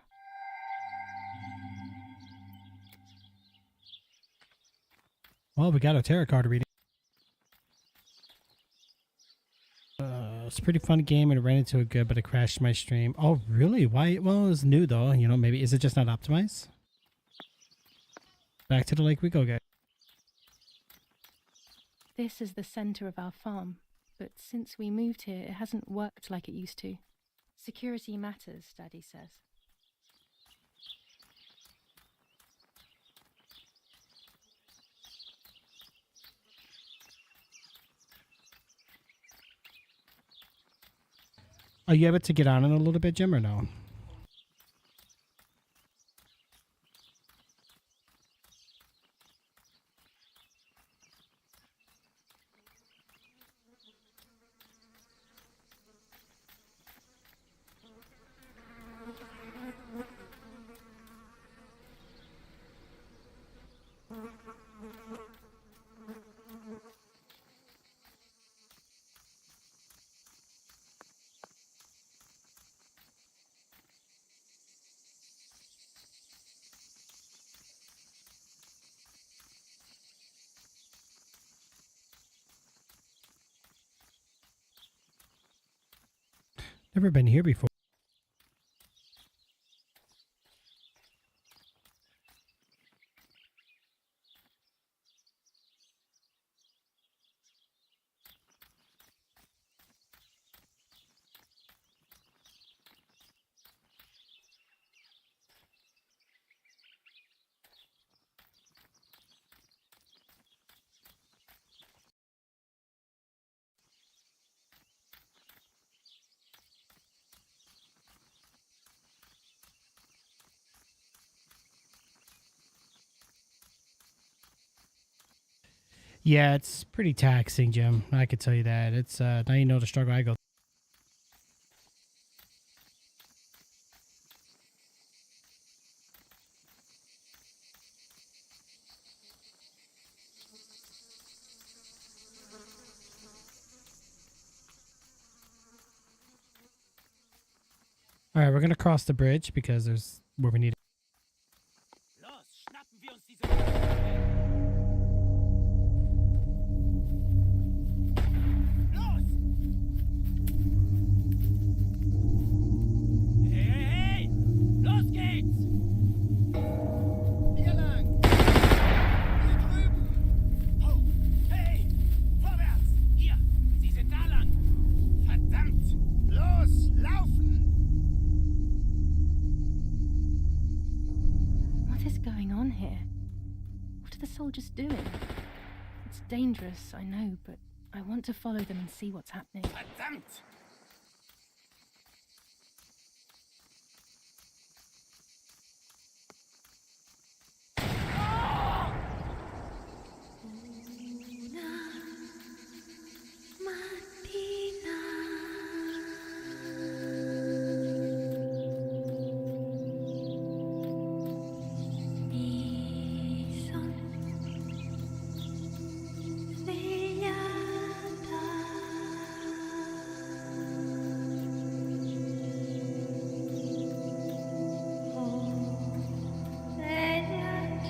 Well, we got a tarot card reading. It's a pretty fun game and it ran into a good, but it crashed my stream. Oh, really? Why? Well, it was new though. You know, maybe is it just not optimized? Back to the lake we go, guys. This is the center of our farm, but since we moved here, it hasn't worked like it used to. Security matters, Daddy says. Are you able to get on it a little bit, Jim, or no? Never been here before. Yeah, it's pretty taxing, Jim. I could tell you that. It's now you know the struggle I go. All right, we're gonna cross the bridge because there's where we need. Los, schnappen wir uns diese... Los! Hey, hey, hey! Los geht's! Hier lang! Hier drüben! Oh, hey! Vorwärts! Hier! Sie sind da lang! Verdammt! Los, laufen! What is going on here? What are the soldiers doing? It's dangerous, I know, but I want to follow them and see what's happening. Verdammt!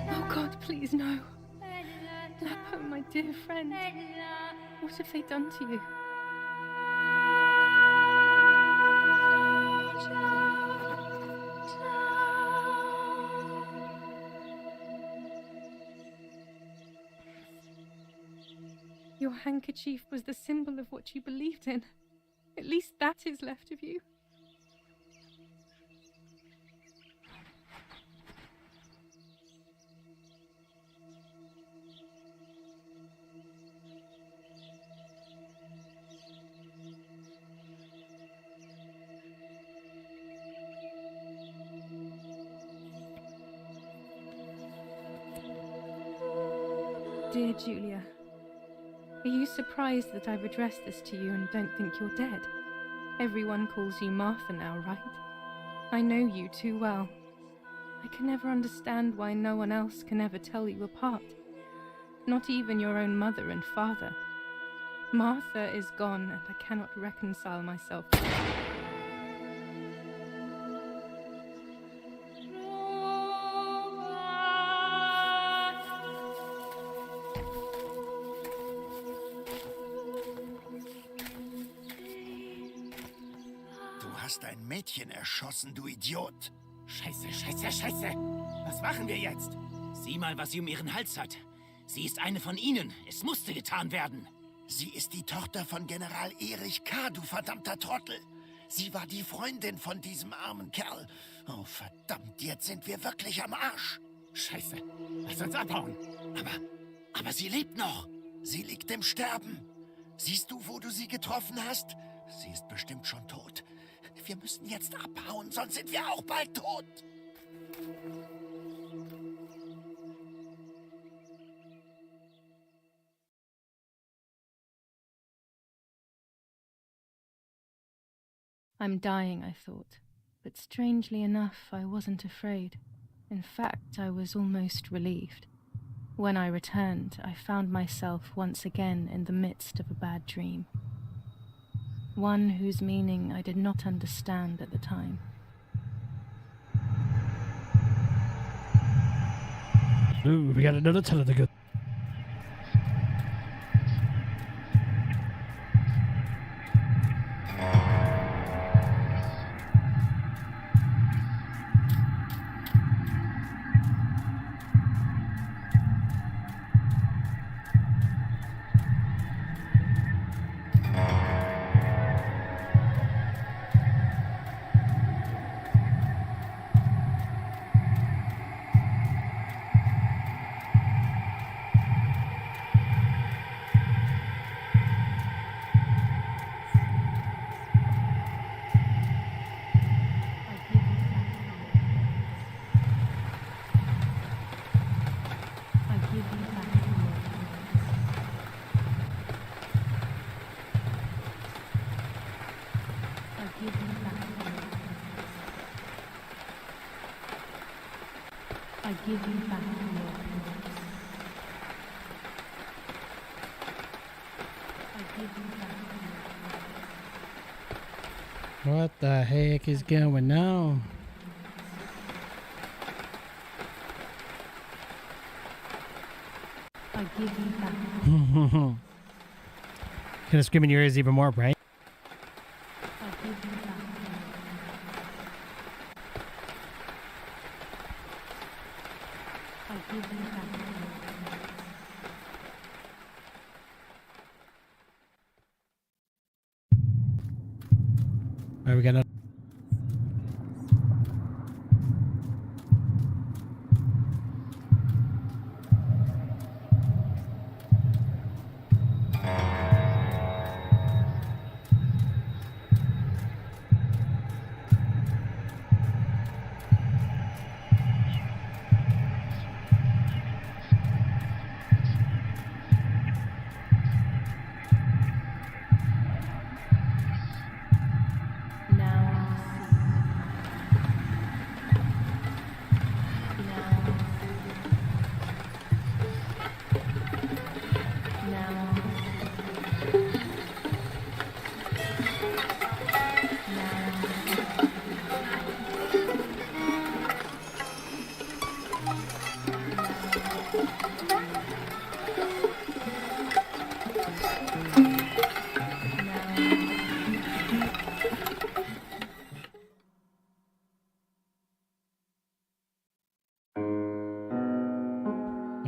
Oh God, please no. Lapo, my dear friend. What have they done to you? Your handkerchief was the symbol of what you believed in. At least that is left of you. Dear Julia, are you surprised that I've addressed this to you and don't think you're dead? Everyone calls you Martha now, right? I know you too well. I can never understand why no one else can ever tell you apart. Not even your own mother and father. Martha is gone and I cannot reconcile myself. Du hast ein Mädchen erschossen, du Idiot. Scheiße, scheiße, scheiße! Was machen wir jetzt? Sieh mal, was sie um ihren Hals hat. Sie ist eine von ihnen. Es musste getan werden. Sie ist die Tochter von General Erich K., du verdammter Trottel. Sie war die Freundin von diesem armen Kerl. Oh, verdammt, jetzt sind wir wirklich am Arsch. Scheiße, lass uns abhauen. Aber sie lebt noch. Sie liegt im Sterben. Siehst du, wo du sie getroffen hast? Sie ist bestimmt schon tot. Wir müssen jetzt abhauen, sonst sind wir auch bald tot. I'm dying, I thought, but strangely enough, I wasn't afraid. In fact, I was almost relieved. When I returned, I found myself once again in the midst of a bad dream. One whose meaning I did not understand at the time. Ooh, we got another ton of the good. give you back your peace. I give you back your peace. I give you back your peace. What the heck is going on? I give you back. Gonna scream in your ears even more, right? I give you back. I give you back. All right, we got another.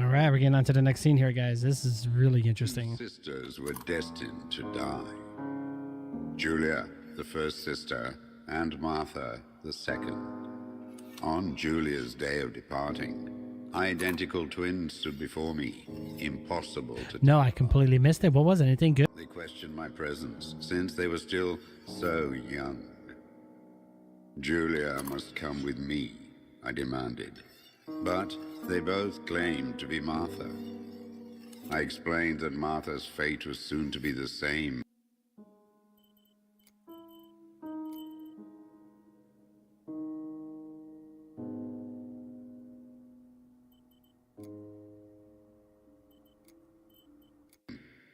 All right, we're getting on to the next scene here, guys. This is really interesting. Sisters were destined to die. Julia, the first sister, and Martha, the second. On Julia's day of departing, identical twins stood before me. Impossible to No, I completely missed it. What was it? Anything good? They questioned my presence, since they were still so young. Julia must come with me, I demanded. But they both claimed to be Martha. I explained that Martha's fate was soon to be the same.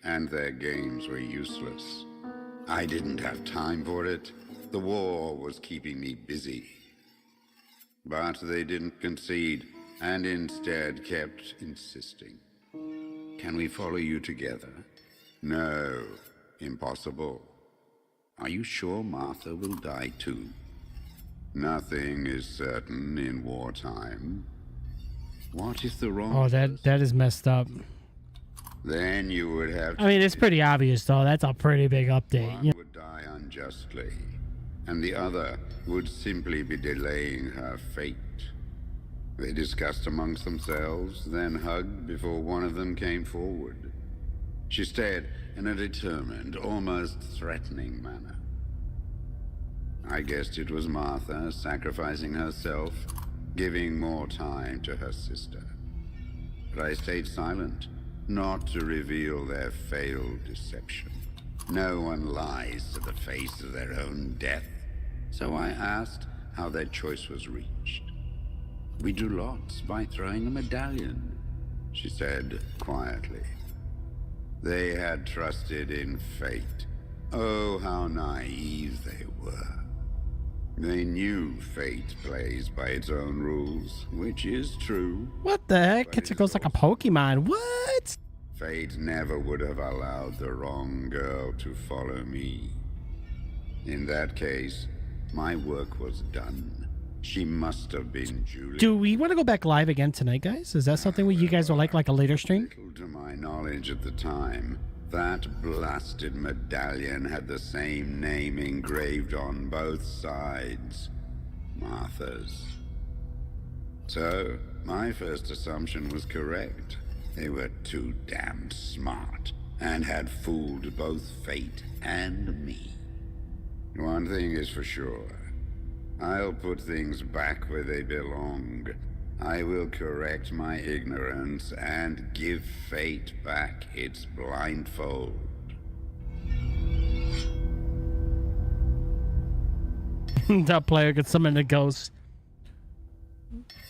And their games were useless. I didn't have time for it. The war was keeping me busy. But they didn't concede, and instead kept insisting. Can we follow you together? No, impossible. Are you sure Martha will die too? Nothing is certain in wartime. What if the wrong... Oh, that is messed up. Then you would have to... I mean, it's pretty obvious, though. That's a pretty big update. One would die unjustly, and the other would simply be delaying her fate. They discussed amongst themselves, then hugged before one of them came forward. She stared in a determined, almost threatening manner. I guessed it was Martha sacrificing herself, giving more time to her sister. But I stayed silent, not to reveal their failed deception. No one lies to the face of their own death, so I asked how their choice was reached. We drew lots by throwing a medallion, she said quietly. They had trusted in fate. Oh, how naive they were. They knew fate plays by its own rules, which is true. What the heck? It goes like a Pokemon. What? Fate never would have allowed the wrong girl to follow me. In that case, my work was done. She must have been Julia. Do we want to go back live again tonight, guys? Is that something you guys will like a later stream? Little to my knowledge at the time, that blasted medallion had the same name engraved on both sides. Martha's. So, my first assumption was correct. They were too damn smart, and had fooled both fate and me. One thing is for sure. I'll put things back where they belong. I will correct my ignorance and give fate back its blindfold. That player could summon a ghost.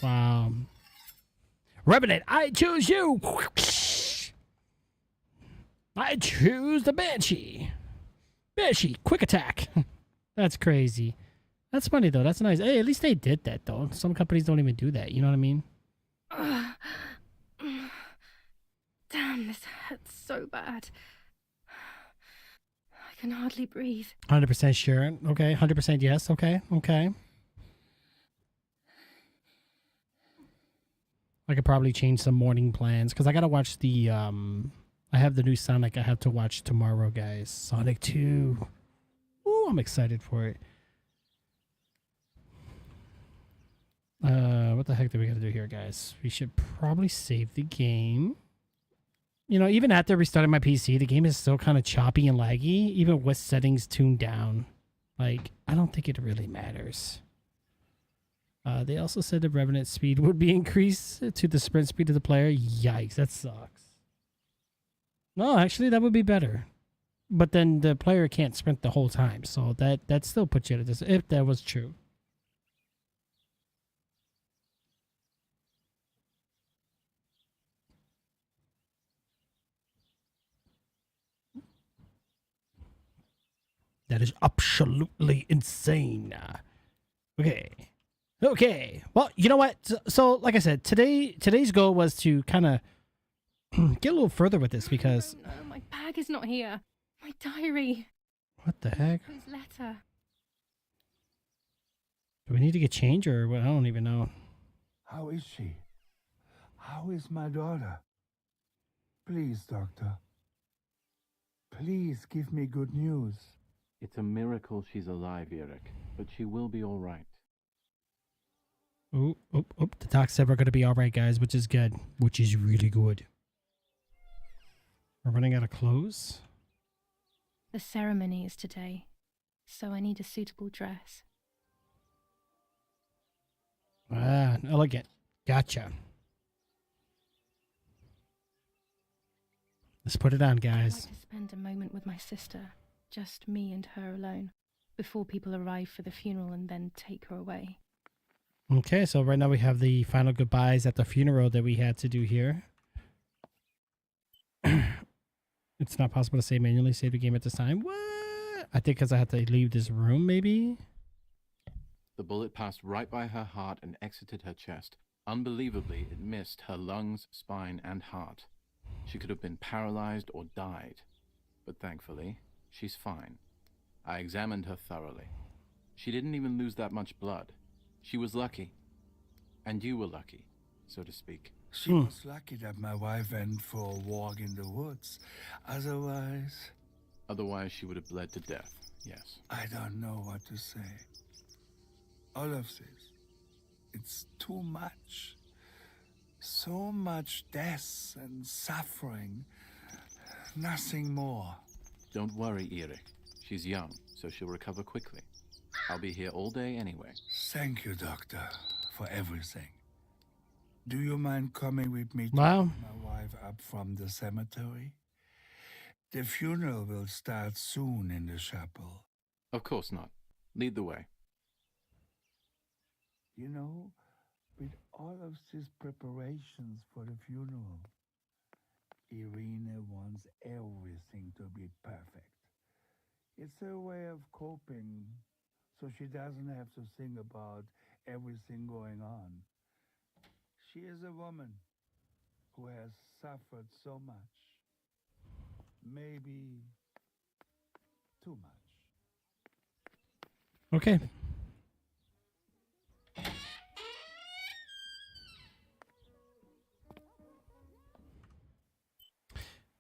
Wow. Revenant, I choose you. I choose the Banshee. Banshee, quick attack. That's crazy. That's funny, though. That's nice. Hey, at least they did that, though. Some companies don't even do that. You know what I mean? Damn, this hurts so bad. I can hardly breathe. 100% sure. Okay. 100% yes. Okay. Okay. I could probably change some morning plans because I got to watch the... I have the new Sonic I have to watch tomorrow, guys. Sonic 2. Ooh, I'm excited for it. What the heck do we got to do here, guys? We should probably save the game. You know, even after restarting my PC, the game is still kind of choppy and laggy, even with settings tuned down. Like, I don't think it really matters. They also said the Revenant speed would be increased to the sprint speed of the player. Yikes, that sucks. No, actually, that would be better. But then the player can't sprint the whole time, so that still puts you at a disadvantage, if that was true. That is absolutely insane. Okay. Okay. Well, you know what? So like I said, today's goal was to kind of get a little further with this because... No, my bag is not here. My diary. What the heck? His letter. Do we need to get change or what? I don't even know. How is she? How is my daughter? Please, doctor. Please give me good news. It's a miracle she's alive, Eric, but she will be all right. Oh, the doc said we're going to be all right, guys, which is good, which is really good. We're running out of clothes. The ceremony is today, so I need a suitable dress. Ah, elegant. Gotcha. Let's put it on, I'd guys. like to spend a moment with my sister, just me and her alone, before people arrive for the funeral and then take her away. Okay, so right now we have the final goodbyes at the funeral that we had to do here. It's not possible to save manually, save the game at this time. What? I think because I had to leave this room, maybe? The bullet passed right by her heart and exited her chest. Unbelievably, it missed her lungs, spine, and heart. She could have been paralyzed or died. But thankfully, she's fine. I examined her thoroughly. She didn't even lose that much blood. She was lucky. And you were lucky, so to speak. She was lucky that my wife went for a walk in the woods. Otherwise... Otherwise, she would have bled to death, yes. I don't know what to say. All of this. It's too much. So much death and suffering. Nothing more. Don't worry, Eric. She's young, so she'll recover quickly. I'll be here all day anyway. Thank you, Doctor, for everything. Do you mind coming with me to Wow. pick my wife up from the cemetery? The funeral will start soon in the chapel. Of course not. Lead the way. You know, with all of these preparations for the funeral, Irina wants everything to be perfect. It's her way of coping, so she doesn't have to think about everything going on. She is a woman who has suffered so much. Maybe too much. Okay.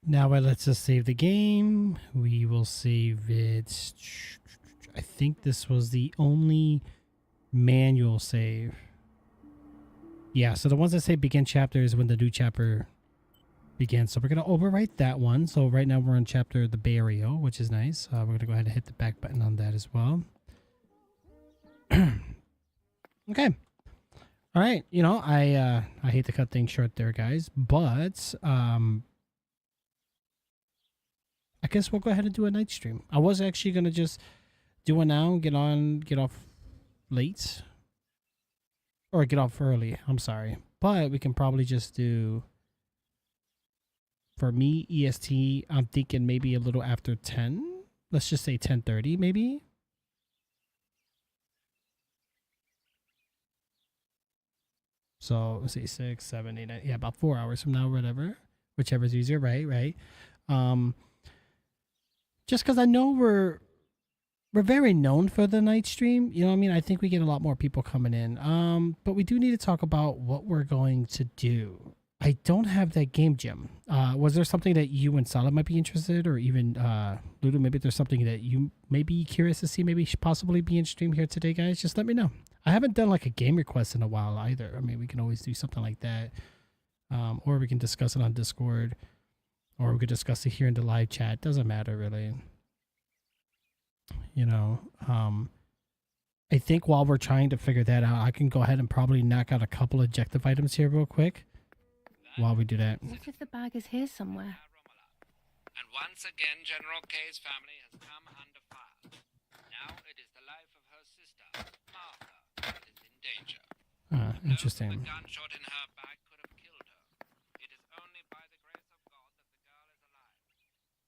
Now let's just save the game. We will save it. I think this was the only manual save. Yeah, so the ones that say begin chapter is when the new chapter begins. So we're going to overwrite that one. So right now we're on chapter the burial, which is nice. We're going to go ahead and hit the back button on that as well. Okay. All right. You know, I hate to cut things short there, guys, but I guess we'll go ahead and do a night stream. I was actually going to just do it now, get off late. Or get off early. I'm sorry. But we can probably just do... For me, EST, I'm thinking maybe a little after 10. Let's just say 10:30 maybe. So let's see, 6, 7, 8, 9. Yeah, about 4 hours from now, whatever. Whichever's easier, right? Just because I know we're very known for the night stream. You know what I mean? I think we get a lot more people coming in. But we do need to talk about what we're going to do. I don't have that game, Jim. Was there something that you and Salah might be interested, or even Ludo, maybe there's something that you may be curious to see, maybe possibly be in stream here today, guys? Just let me know. I haven't done like a game request in a while either. I mean, we can always do something like that. Or we can discuss it on Discord, or we could discuss it here in the live chat. Doesn't matter really. You know, I think while we're trying to figure that out, I can go ahead and probably knock out a couple objective items here real quick while we do that. What if the bag is here somewhere? And once again, General K's family has come under fire. Now it is the life of her sister, Martha, that is in danger. Interesting. The gunshot in her back could have killed her. It is only by the grace of God that the girl is alive.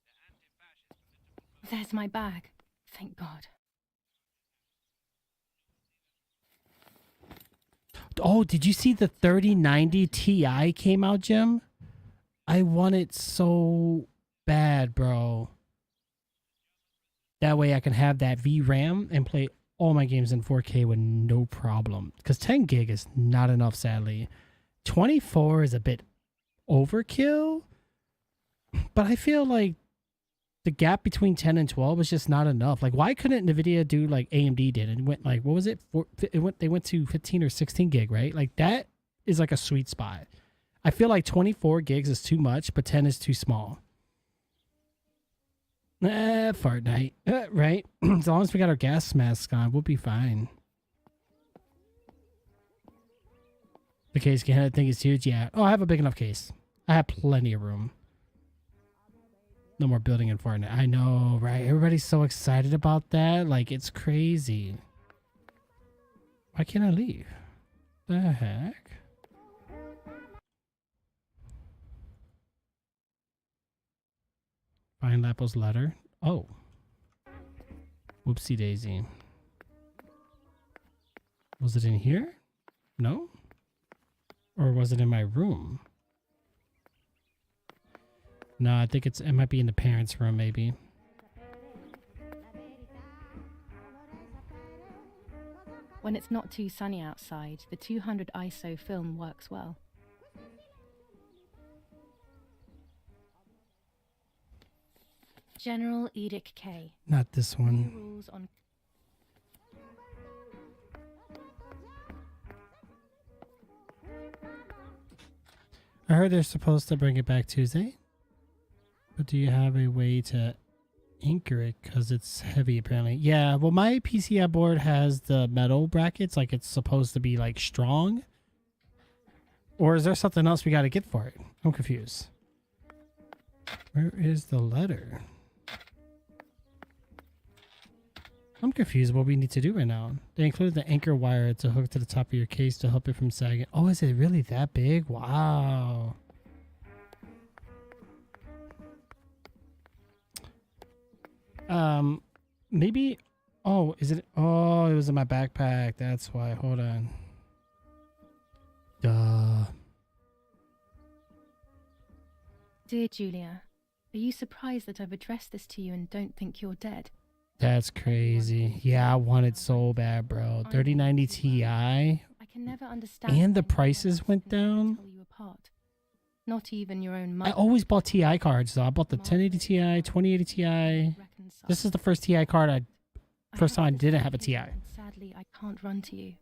The anti-fascist political... There's my bag. Thank God. Oh, did you see the 3090 Ti came out, Jim? I want it so bad, bro. That way I can have that VRAM and play all my games in 4K with no problem. Because 10 gig is not enough, sadly. 24 is a bit overkill. But I feel like the gap between 10 and 12 is just not enough. Like, why couldn't NVIDIA do like AMD did and went like, what was it? They went to 15 or 16 gig, right? Like, that is like a sweet spot. I feel like 24 gigs is too much, but 10 is too small. Fortnite, right? As long as we got our gas mask on, we'll be fine. The case I think is huge. Yeah. Oh, I have a big enough case. I have plenty of room. No more building in Fortnite. I know, right? Everybody's so excited about that. Like, it's crazy. Why can't I leave? The heck? Find Lapo's letter. Oh. Whoopsie daisy. Was it in here? No? Or was it in my room? No, I think it might be in the parents' room, maybe. When it's not too sunny outside, the 200 ISO film works well. General Edict K. Not this one. New rules on... I heard they're supposed to bring it back Tuesday. But do you have a way to anchor it? Because it's heavy, apparently. Yeah, well, my PCI board has the metal brackets. Like, it's supposed to be, like, strong. Or is there something else we got to get for it? I'm confused. Where is the letter? I'm confused what we need to do right now. They included the anchor wire to hook to the top of your case to help it from sagging. Oh, is it really that big? Wow. Maybe, oh, is it, oh, it was in my backpack. That's why. Hold on. Duh. Dear Julia, are you surprised that I've addressed this to you and don't think you're dead? That's crazy. Yeah, I want it so bad, bro. 3090 Ti. I can never understand. And the prices went down. You apart. Not even your own mother. I always bought Ti cards, though. I bought the 1080 Ti, 2080 Ti. This is the first Ti card first time I didn't have a Ti. Sadly, I can't run to you.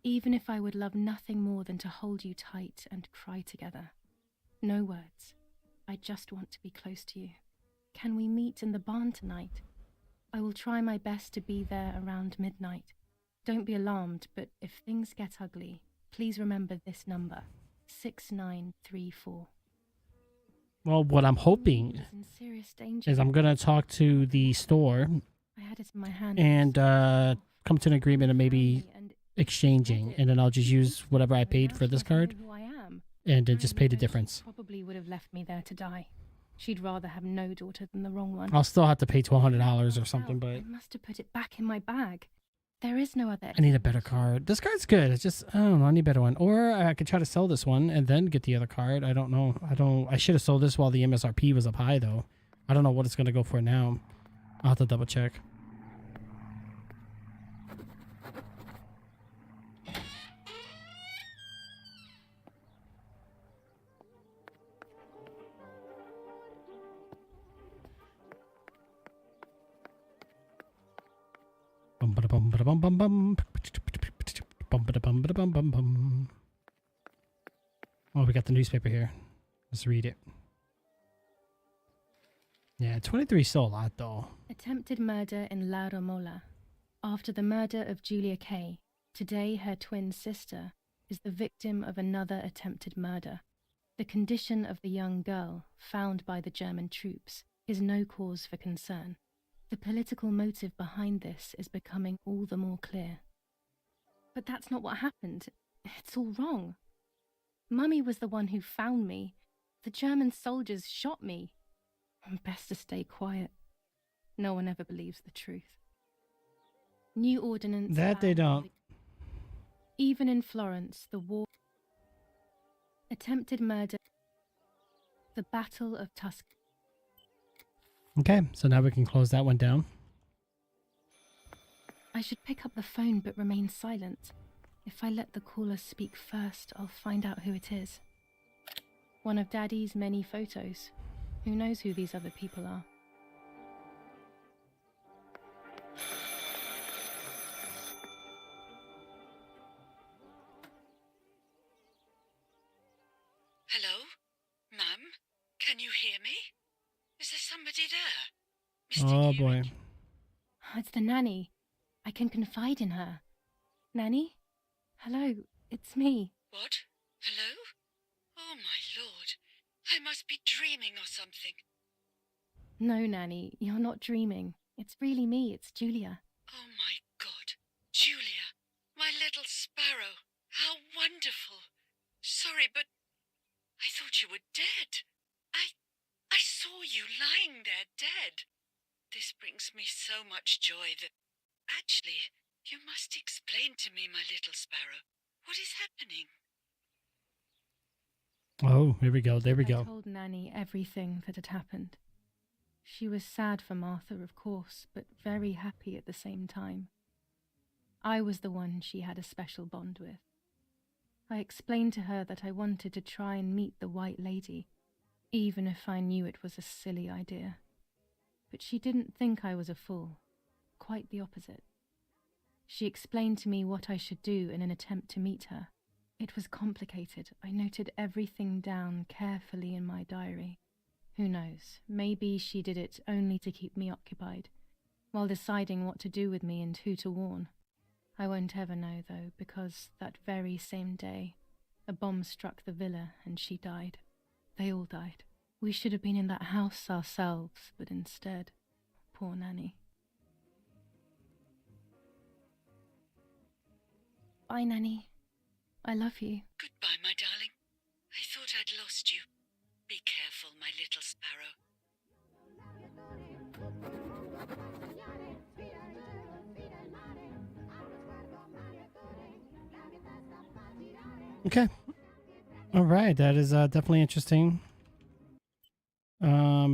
Even if I would love nothing more than to hold you tight and cry together. No words. I just want to be close to you. Can we meet in the barn tonight? I will try my best to be there around midnight. Don't be alarmed, but if things get ugly, please remember this number. 6934. Well, what I'm hoping is I'm going to talk to the store I had it in my hand and come to an agreement and maybe exchanging, and then I'll just use whatever I paid for this card, Who I am. and then just pay the difference. Probably would have left me there to die. She'd rather have no daughter than the wrong one. I'll still have to pay $1,200 or something, but I must have put it back in my bag. There is no other. I need a better card. This card's good. It's just, I don't know, I need a better one. Or I could try to sell this one and then get the other card. I don't know. I should have sold this while the MSRP was up high, though. I don't know what it's going to go for now. I'll have to double check. Bum ba bum ba bum bum bum. Bum ba bum ba bum bum bum. Oh, we got the newspaper here. Let's read it. Yeah, 23 is still a lot, though. Attempted murder in La Romola. After the murder of Julia Kay, today her twin sister is the victim of another attempted murder. The condition of the young girl, found by the German troops, is no cause for concern. The political motive behind this is becoming all the more clear. But that's not what happened. It's all wrong. Mummy was the one who found me. The German soldiers shot me. Best to stay quiet. No one ever believes the truth. New ordinance. That they don't. Even in Florence, the war. Attempted murder. The Battle of Tuscany. Okay, so now we can close that one down. I should pick up the phone but remain silent. If I let the caller speak first, I'll find out who it is. One of Daddy's many photos. Who knows who these other people are? Hello? Mum? Can you hear me? Is there somebody there? Mr. Oh, Hewitt? boy. It's the nanny. I can confide in her. Nanny? Hello, it's me. What? Hello? Oh, my lord. I must be dreaming or something. No, Nanny, you're not dreaming. It's really me, it's Julia. Oh, my God. Julia, my little sparrow. How wonderful. Sorry, but I thought you were dead. I saw you lying there dead. This brings me so much joy that... Actually, you must explain to me, my little sparrow. What is happening? Oh, here we go. There we go. I told Nanny everything that had happened. She was sad for Martha, of course, but very happy at the same time. I was the one she had a special bond with. I explained to her that I wanted to try and meet the White Lady, even if I knew it was a silly idea. But she didn't think I was a fool. Quite the opposite. She explained to me what I should do in an attempt to meet her. It was complicated. I noted everything down carefully in my diary. Who knows, maybe she did it only to keep me occupied, while deciding what to do with me and who to warn. I won't ever know, though, because that very same day, a bomb struck the villa and she died. They all died. We should have been in that house ourselves, but instead, poor Nanny. Bye, Nanny. I love you. Goodbye, my darling. I thought I'd lost you. Be careful, my little sparrow. Okay. All right. That is definitely interesting.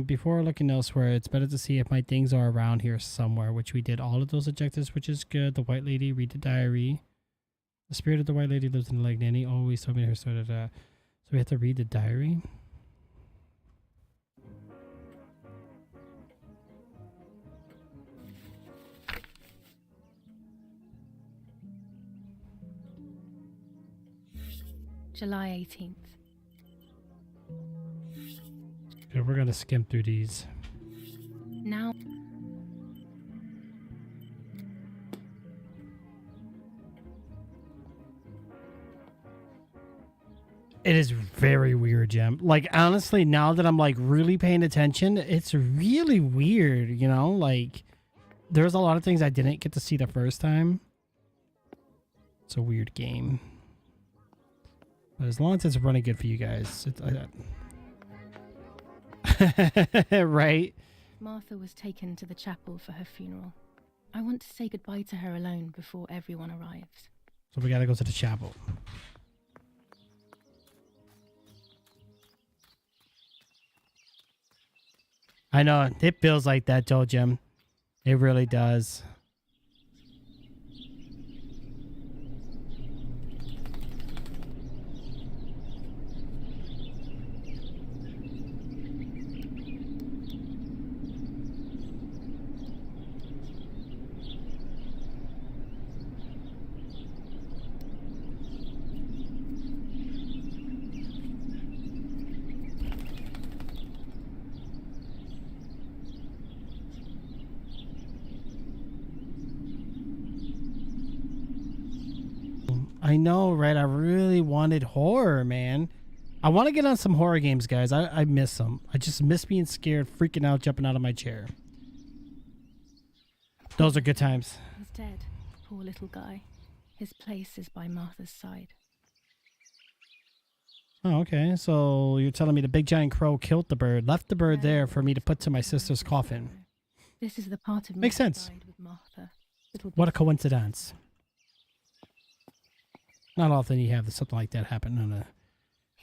Before looking elsewhere, it's better to see if my things are around here somewhere, which we did all of those objectives, which is good. The White Lady, read the diary. The spirit of the White Lady lives in the lake. Nanny always told me her story. So we have to read the diary. July 18th. Okay, we're gonna skim through these. Now... It is very weird, Gem. Like, honestly, now that I'm, like, really paying attention, it's really weird, you know? Like, there's a lot of things I didn't get to see the first time. It's a weird game. But as long as it's running good for you guys, right? Martha was taken to the chapel for her funeral. I want to say goodbye to her alone before everyone arrives. So we gotta go to the chapel. I know, it feels like that, Joe Jim. It really does. I know, right? I really wanted horror, man. I want to get on some horror games, guys. I miss them. I just miss being scared, freaking out, jumping out of my chair. Those are good times. He's dead, poor little guy. His place is by Martha's side. Oh, okay. So you're telling me the big giant crow killed the bird, left the bird there for me to put to my sister's coffin. This is the part of me Makes that sense. died with Martha. Little What a bit. coincidence. Not often you have something like that happen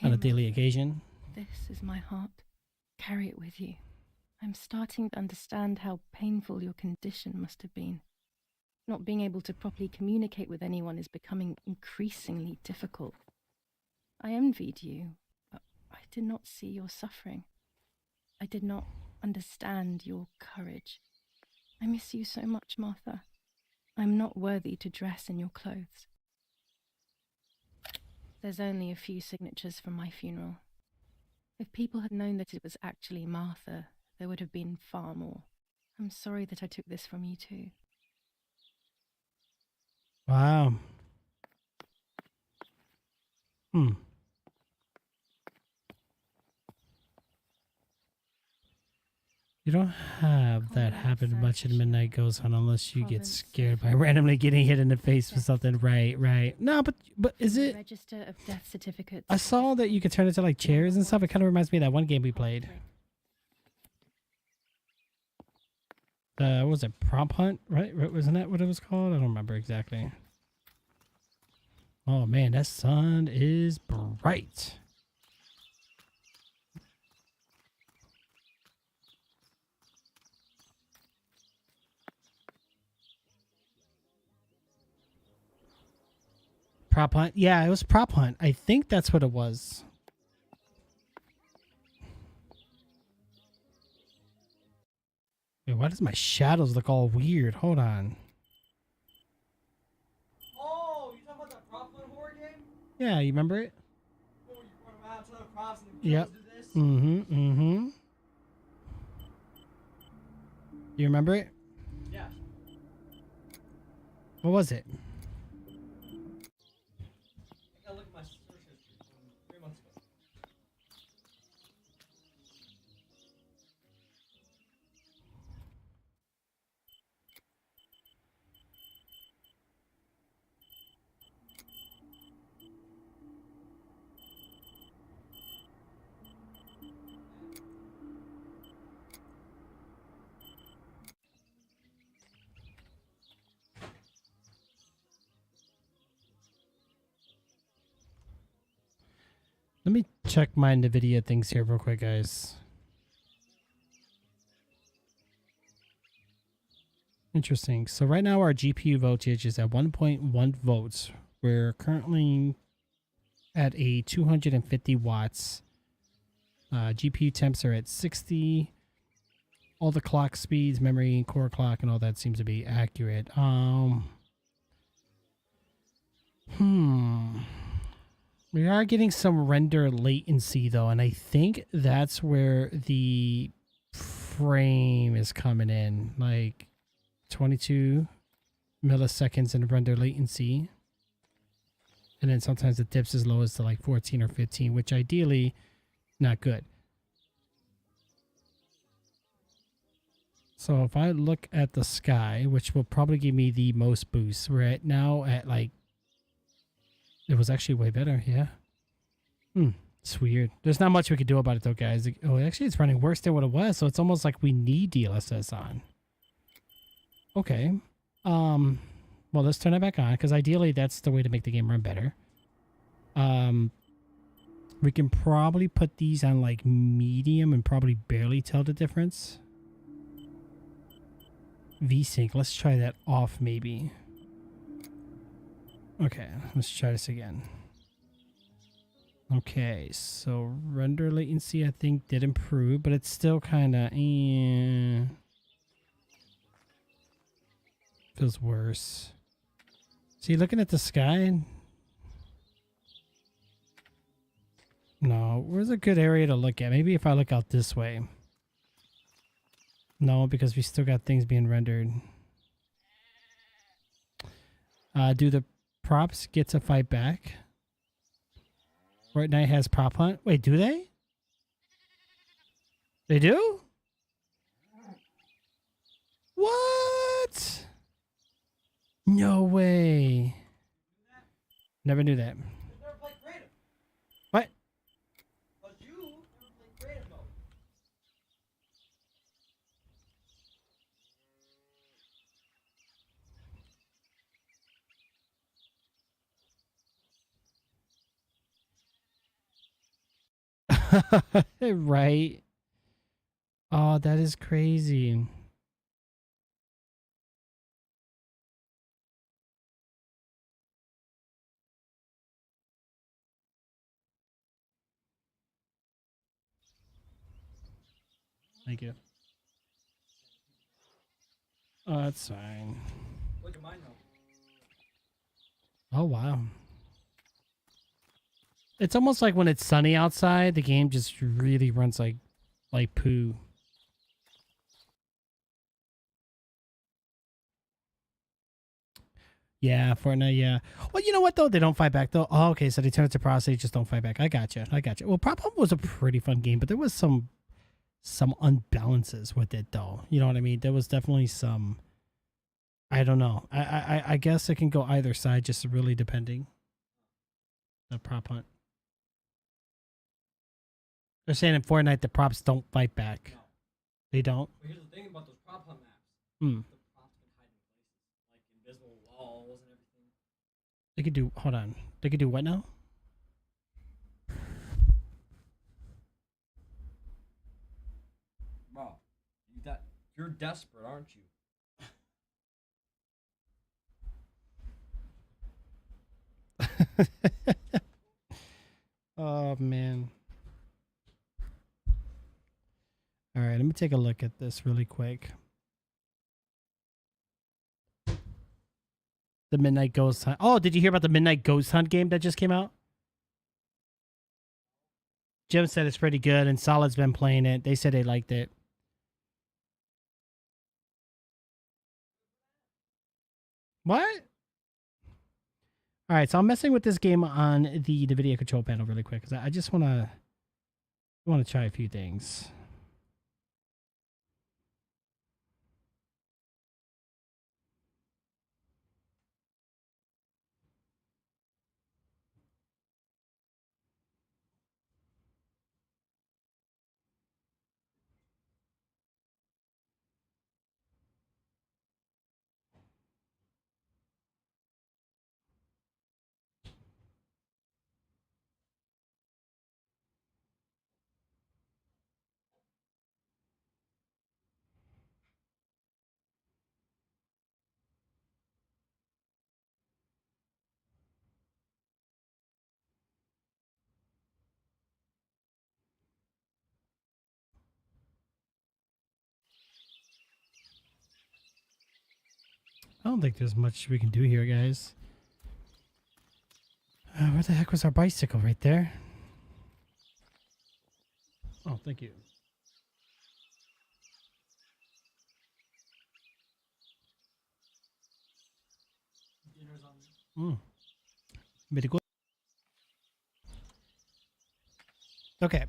on a daily occasion. This is my heart. Carry it with you. I'm starting to understand how painful your condition must have been. Not being able to properly communicate with anyone is becoming increasingly difficult. I envied you, but I did not see your suffering. I did not understand your courage. I miss you so much, Martha. I'm not worthy to dress in your clothes. There's only a few signatures from my funeral. If people had known that it was actually Martha, there would have been far more. I'm sorry that I took this from you too. Wow. You don't have that happen much in Midnight Goes On unless you get scared by randomly getting hit in the face with something. Right. No, but is it? Register of death certificates. I saw that you could turn it to like chairs and stuff. It kind of reminds me of that one game we played. What was it? Prompt Hunt, right? Wasn't that what it was called? I don't remember exactly. Oh man, that sun is bright. Prop Hunt? Yeah, it was Prop Hunt. I think that's what it was. Wait, why does my shadows look all weird? Hold on. Oh, you talking about that Prop Hunt horror game? Yeah, you remember it? Oh, you run around to the props and the Yep. kills do this? Mm-hmm. You remember it? Yeah. What was it? I gotta look at my search history from 3 months ago. Let me check my NVIDIA things here real quick, guys. Interesting. So right now our GPU voltage is at 1.1 volts. We're currently at a 250 watts. GPU temps are at 60. All the clock speeds, memory, core clock, and all that seems to be accurate. We are getting some render latency though, and I think that's where the frame is coming in, like 22 milliseconds in render latency. And then sometimes it dips as low as to like 14 or 15, which ideally not good. So if I look at the sky, which will probably give me the most boost, we're at now at like It was actually way better, yeah. It's weird. There's not much we could do about it though, guys. Oh, actually it's running worse than what it was, so it's almost like we need DLSS on. Okay. Well, let's turn it back on, because ideally that's the way to make the game run better. We can probably put these on like medium and probably barely tell the difference. VSync, let's try that off maybe. Okay, let's try this again. Okay, so render latency I think did improve, but it's still kind of feels worse. See, looking at the sky. No, where's a good area to look at? Maybe if I look out this way. No, because we still got things being rendered. Do the props get to fight back? Fortnite has prop hunt. Wait, do they? They do? What? No way. Never knew that. What? Right. Oh, that is crazy. Thank you. Oh, that's fine. Look at mine now. Oh, wow. It's almost like when it's sunny outside, the game just really runs like poo. Yeah, Fortnite, yeah. Well, you know what, though? They don't fight back, though. Oh, okay, so they turn it to Prost, they just don't fight back. I gotcha. Well, Prop Hunt was a pretty fun game, but there was some unbalances with it, though. You know what I mean? There was definitely some... I don't know. I guess it can go either side, just really depending. The Prop Hunt. They're saying in Fortnite the props don't fight back. No. They don't? But here's the thing about those prop hunt maps. Hmm. The props can hide in places. Like invisible walls and everything. They could do... Hold on. They could do what now? Bro, you're desperate, aren't you? Oh, man. All right, let me take a look at this really quick. The Midnight Ghost Hunt. Oh, did you hear about the Midnight Ghost Hunt game that just came out? Jim said it's pretty good, and Solid's been playing it. They said they liked it. What? All right, so I'm messing with this game on the video control panel really quick because I just want to try a few things. I don't think there's much we can do here, guys. Where the heck was our bicycle right there? Oh, thank you. Dinner's on. Very good. Okay.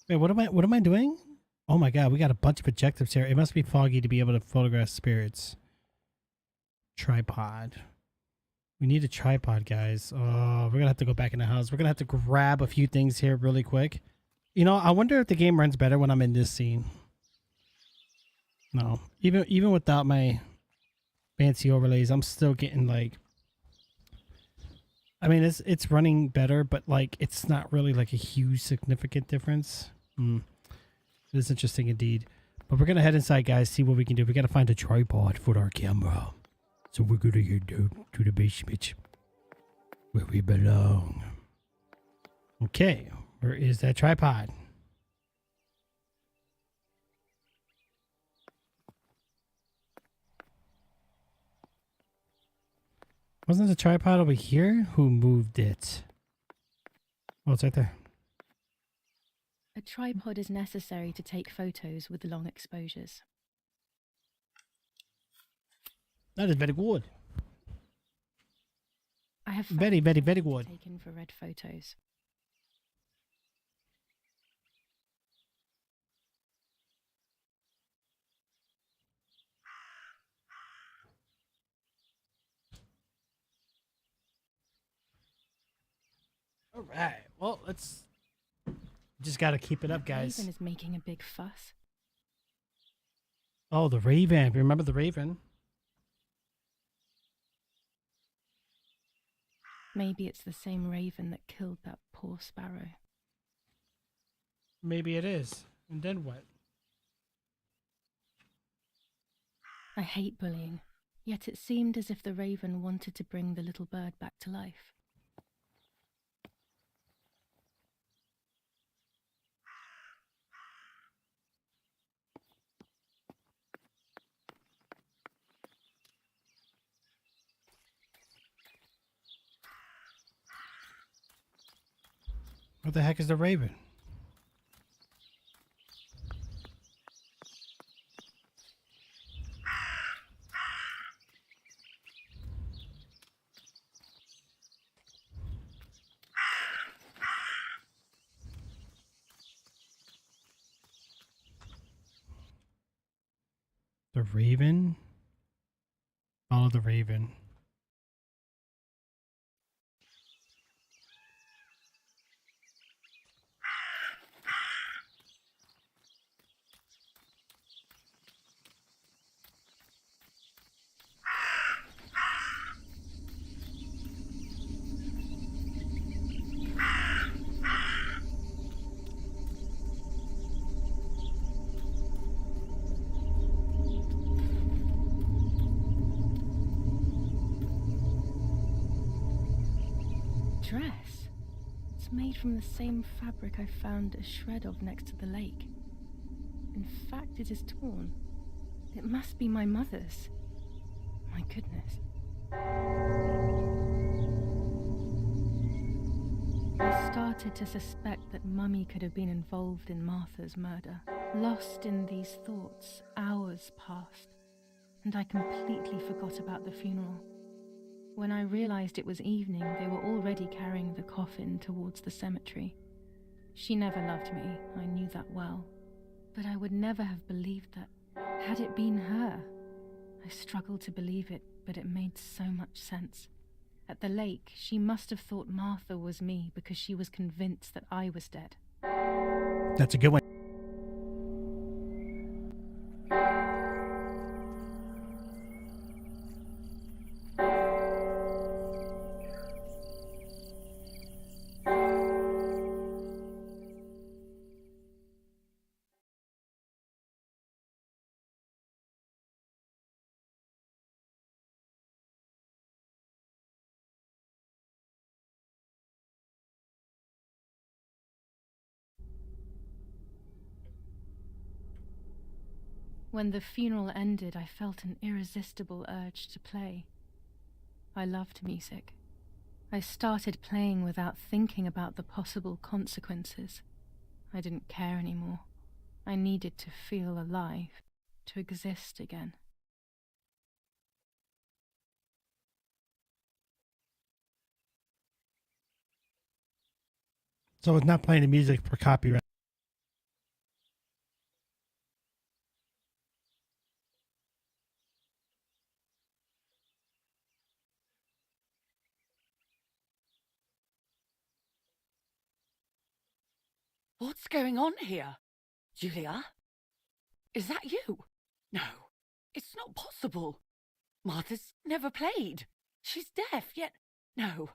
Wait, what am I doing? Oh my god, we got a bunch of objectives here. It must be foggy to be able to photograph spirits. Tripod. We need a tripod, guys. Oh, we're going to have to go back in the house. We're going to have to grab a few things here really quick. You know, I wonder if the game runs better when I'm in this scene. No. Even without my fancy overlays, I'm still getting like... I mean, it's running better, but like it's not really like a huge significant difference. It's interesting indeed. But we're going to head inside, guys, see what we can do. We got to find a tripod for our camera. So we're going to get down to the basement where we belong. Okay, where is that tripod? Wasn't the tripod over here? Who moved it? Oh, it's right there. A tripod is necessary to take photos with long exposures. That is very good. I have very good. Taken for red photos. All right. Well, let's just got to keep it up, guys. The raven is making a big fuss. Oh, the raven. Remember the raven? Maybe it's the same raven that killed that poor sparrow. Maybe it is. And then what? I hate bullying, yet it seemed as if the raven wanted to bring the little bird back to life. What the heck is the raven? The raven? Follow the raven. Dress. It's made from the same fabric I found a shred of next to the lake. In fact, it is torn. It must be my mother's. My goodness. I started to suspect that Mummy could have been involved in Martha's murder. Lost in these thoughts, hours passed, and I completely forgot about the funeral. When I realized it was evening, they were already carrying the coffin towards the cemetery. She never loved me, I knew that well. But I would never have believed that, had it been her. I struggled to believe it, but it made so much sense. At the lake, she must have thought Martha was me because she was convinced that I was dead. That's a good one. When the funeral ended, I felt an irresistible urge to play. I loved music. I started playing without thinking about the possible consequences. I didn't care anymore. I needed to feel alive, to exist again. So it's not playing the music for copyright. What's going on here? Julia? Is that you? No, it's not possible. Martha's never played. She's deaf, yet... No.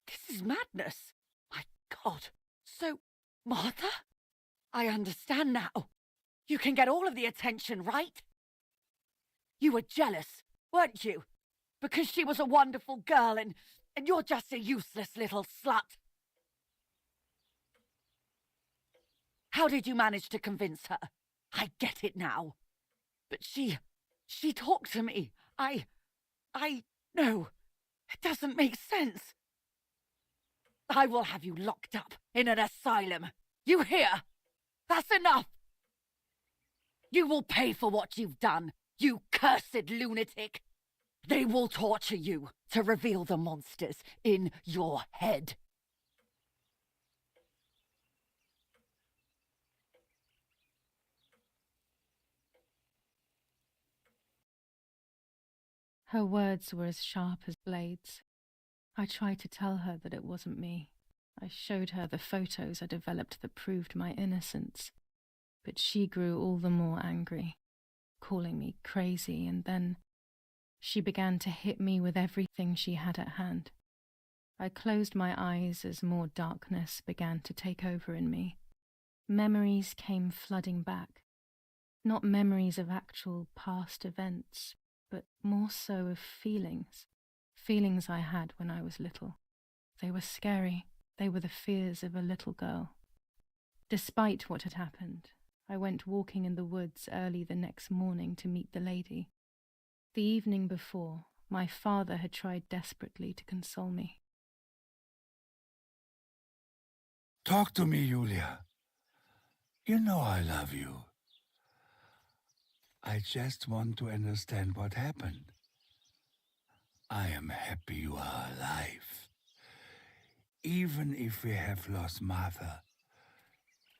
This is madness. My God. So, Martha? I understand now. You can get all of the attention, right? You were jealous, weren't you? Because she was a wonderful girl and you're just a useless little slut. How did you manage to convince her? I get it now. But she talked to me. No, it doesn't make sense. I will have you locked up in an asylum. You hear? That's enough. You will pay for what you've done, you cursed lunatic. They will torture you to reveal the monsters in your head. Her words were as sharp as blades. I tried to tell her that it wasn't me. I showed her the photos I developed that proved my innocence. But she grew all the more angry, calling me crazy, and then she began to hit me with everything she had at hand. I closed my eyes as more darkness began to take over in me. Memories came flooding back. Not memories of actual past events, but more so of feelings. Feelings I had when I was little. They were scary. They were the fears of a little girl. Despite what had happened, I went walking in the woods early the next morning to meet the lady. The evening before, my father had tried desperately to console me. Talk to me, Julia. You know I love you. I just want to understand what happened. I am happy you are alive. Even if we have lost Martha,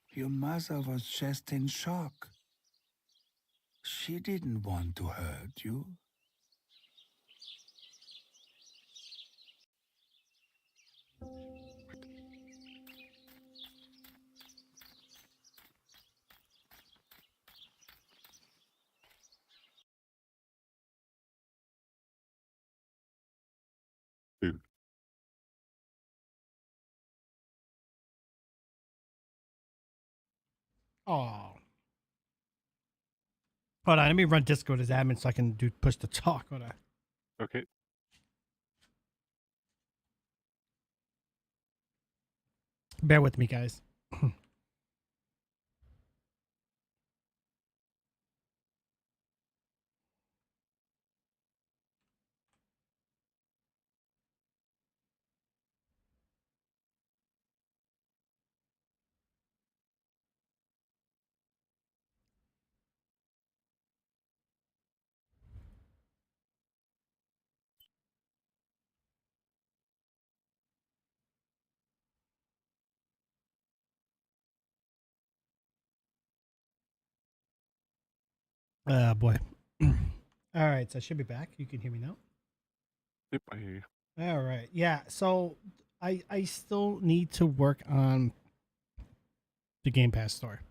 your mother was just in shock. She didn't want to hurt you. Oh. Hold on, let me run Discord as admin so I can push the talk. Hold on. Okay. Bear with me, guys. Boy. All right, so I should be back. You can hear me now. Yep, I hear you. All right. Yeah, so I still need to work on the Game Pass store.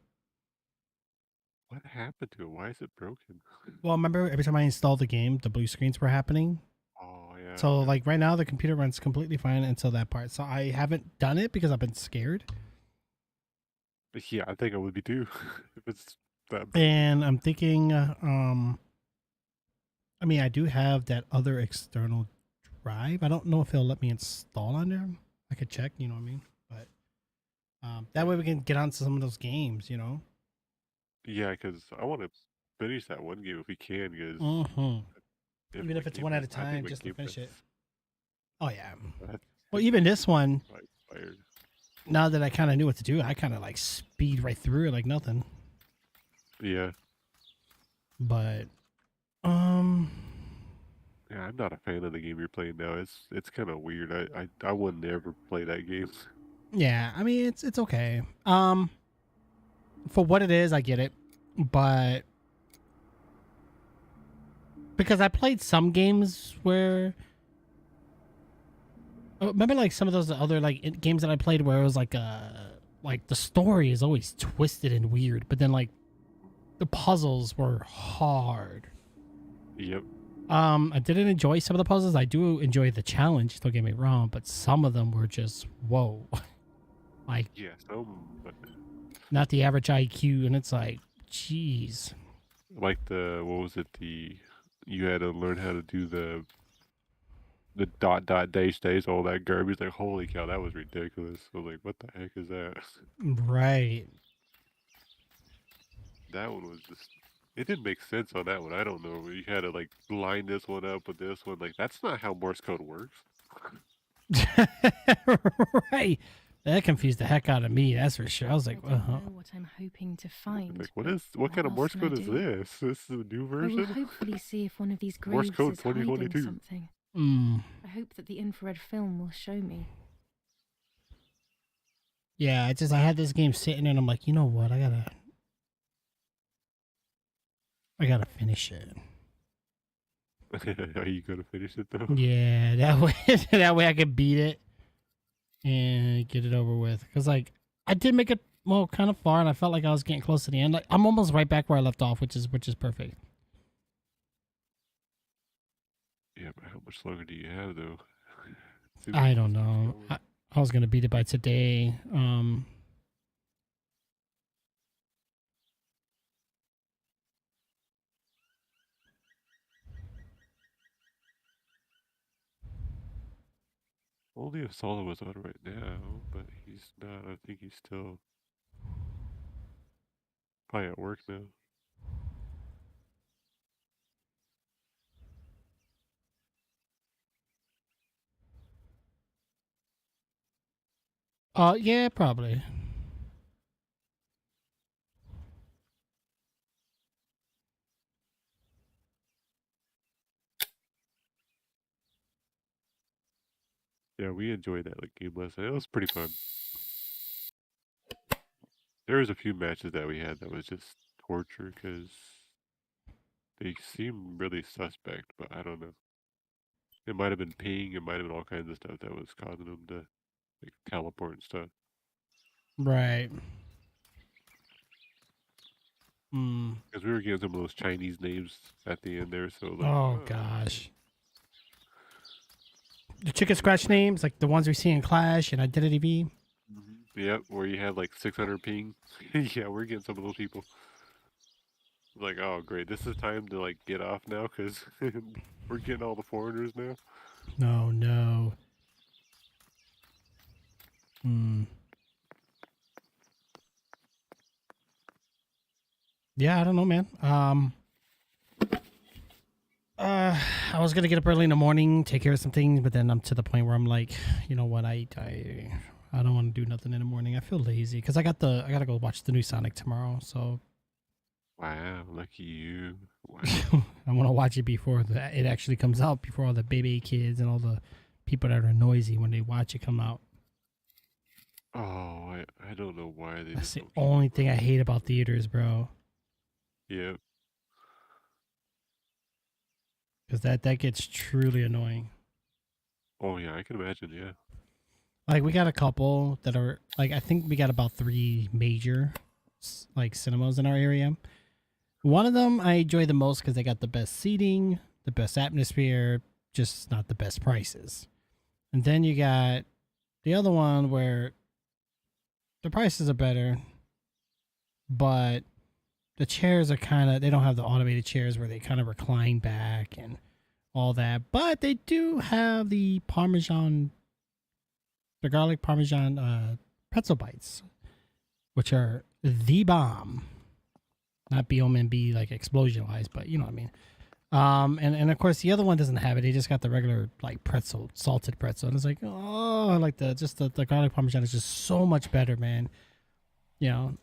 What happened to it? Why is it broken? Well, remember every time I installed the game, the blue screens were happening. Oh, yeah. So like right now the computer runs completely fine until that part. So I haven't done it because I've been scared. Yeah, I think I would be too. If it's that bad. And I'm thinking I mean, I do have that other external drive. I don't know if it'll let me install on there. I could check, you know what I mean? But that way we can get onto some of those games, you know? Yeah, because I want to finish that one game if we can. Because even if it's one at a time, just to finish it. Oh, yeah. That's Well, even this one, inspired. now that I kind of knew what to do, I kind of like speed right through it like nothing. Yeah. But, Yeah, I'm not a fan of the game you're playing now. It's kind of weird. I wouldn't ever play that game. yeah, I mean, it's okay. For what it is, I get it. But because I played some games where, remember like some of those other like games that I played where it was like like the story is always twisted and weird, but then like the puzzles were hard. Yep. I didn't enjoy some of the puzzles. I do enjoy the challenge, don't get me wrong, but some of them were just whoa. Like, Yeah, some, but not the average IQ, and it's like, jeez. like what was it? You had to learn how to do the dash, all that garbage. Like, holy cow, that was ridiculous. I was like, what the heck is that? Right. That one was just, it didn't make sense on that one. I don't know. You had to like line this one up with this one. Like, that's not how Morse code works. Right. That confused the heck out of me, that's for sure. I was like, I don't know what I'm hoping to find. Like, but what kind of else Morse can I code is do? this? This is a new I will version? hopefully see if one of these Morse graves code is hiding 2022. something. I hope that the infrared film will show me. Yeah, I had this game sitting and I'm like, you know what? I gotta finish it. Are you gonna finish it though? Yeah, that way I could beat it and get it over with. Cause like I did make it kind of far, and I felt like I was getting close to the end. Like I'm almost right back where I left off, which is perfect. Yeah, but how much longer do you have though? I don't know. I was gonna beat it by today. Only if Solo was on right now, but he's not. I think he's still probably at work now. Yeah, probably. Yeah, we enjoyed that like game last night. It was pretty fun. There was a few matches that we had that was just torture because they seemed really suspect, but I don't know. It might have been ping, it might have been all kinds of stuff that was causing them to like teleport and stuff. Right. Because we were getting some of those Chinese names at the end there, so like, Oh gosh. The chicken scratch names, like the ones we see in Clash and Identity V. Yep, where you have like 600 ping. Yeah, we're getting some of those people. Like, oh great, this is time to like get off now because we're getting all the foreigners now. No. Yeah, I don't know, man. I was gonna get up early in the morning, take care of some things, but then I'm to the point where I'm like, you know what, I don't want to do nothing in the morning. I feel lazy because I gotta go watch the new Sonic tomorrow. So Wow, lucky you. Wow. I want to watch it before it actually comes out, before all the baby kids and all the people that are noisy when they watch it come out. Oh, I don't know why they. That's the only thing I hate about theaters, bro. Yeah. Because that gets truly annoying. Oh yeah, I can imagine. Yeah. Like we got a couple that are like, I think we got about 3 major like cinemas in our area. One of them I enjoy the most because they got the best seating, the best atmosphere, just not the best prices. And then you got the other one where the prices are better, but the chairs are they don't have the automated chairs where they kind of recline back and all that. But they do have the garlic Parmesan pretzel bites, which are the bomb. Not BOMB like explosion wise, but you know what I mean. And of course the other one doesn't have it. They just got the regular like pretzel, salted pretzel, and it's like, oh, I like the garlic Parmesan is just so much better, man. You know,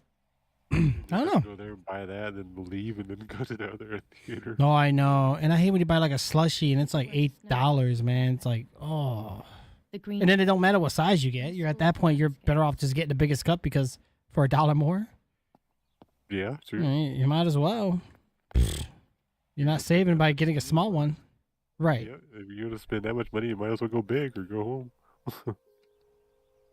I don't know. Go there and buy that, and then leave, and then go to the other theater. No, I know, and I hate when you buy like a slushie and it's like $8, man. It's like, oh. And then it don't matter what size you get. You're at that point, you're better off just getting the biggest cup because for $1 more. Yeah, true. You might as well. You're not saving by getting a small one, right? Yeah, if you're gonna spend that much money, you might as well go big or go home.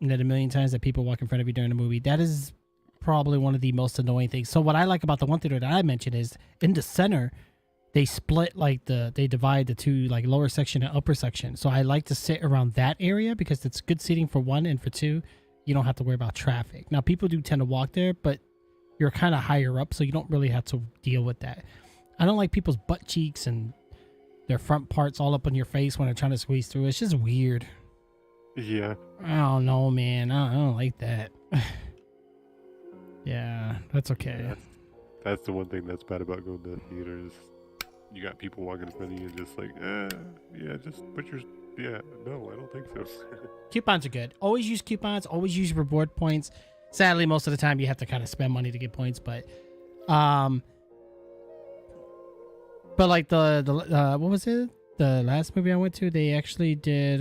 and then a million times that people walk in front of you during a movie. That is probably one of the most annoying things. So what I like about the one theater that I mentioned is in the center, they split they divide the two, like lower section and upper section. So I like to sit around that area because it's good seating for one, and for two, you don't have to worry about traffic. Now people do tend to walk there, but you're kind of higher up, so you don't really have to deal with that. I don't like people's butt cheeks and their front parts all up on your face when they're trying to squeeze through. It's just weird. Yeah. I don't know, man. I don't like that. Yeah, that's okay. That's the one thing that's bad about going to theaters. You got people walking in front of you and just like, yeah, just put your, yeah, no, I don't think so. Coupons are good. Always use coupons. Always use reward points. Sadly, most of the time you have to kind of spend money to get points, but like the what was it? The last movie I went to, they actually did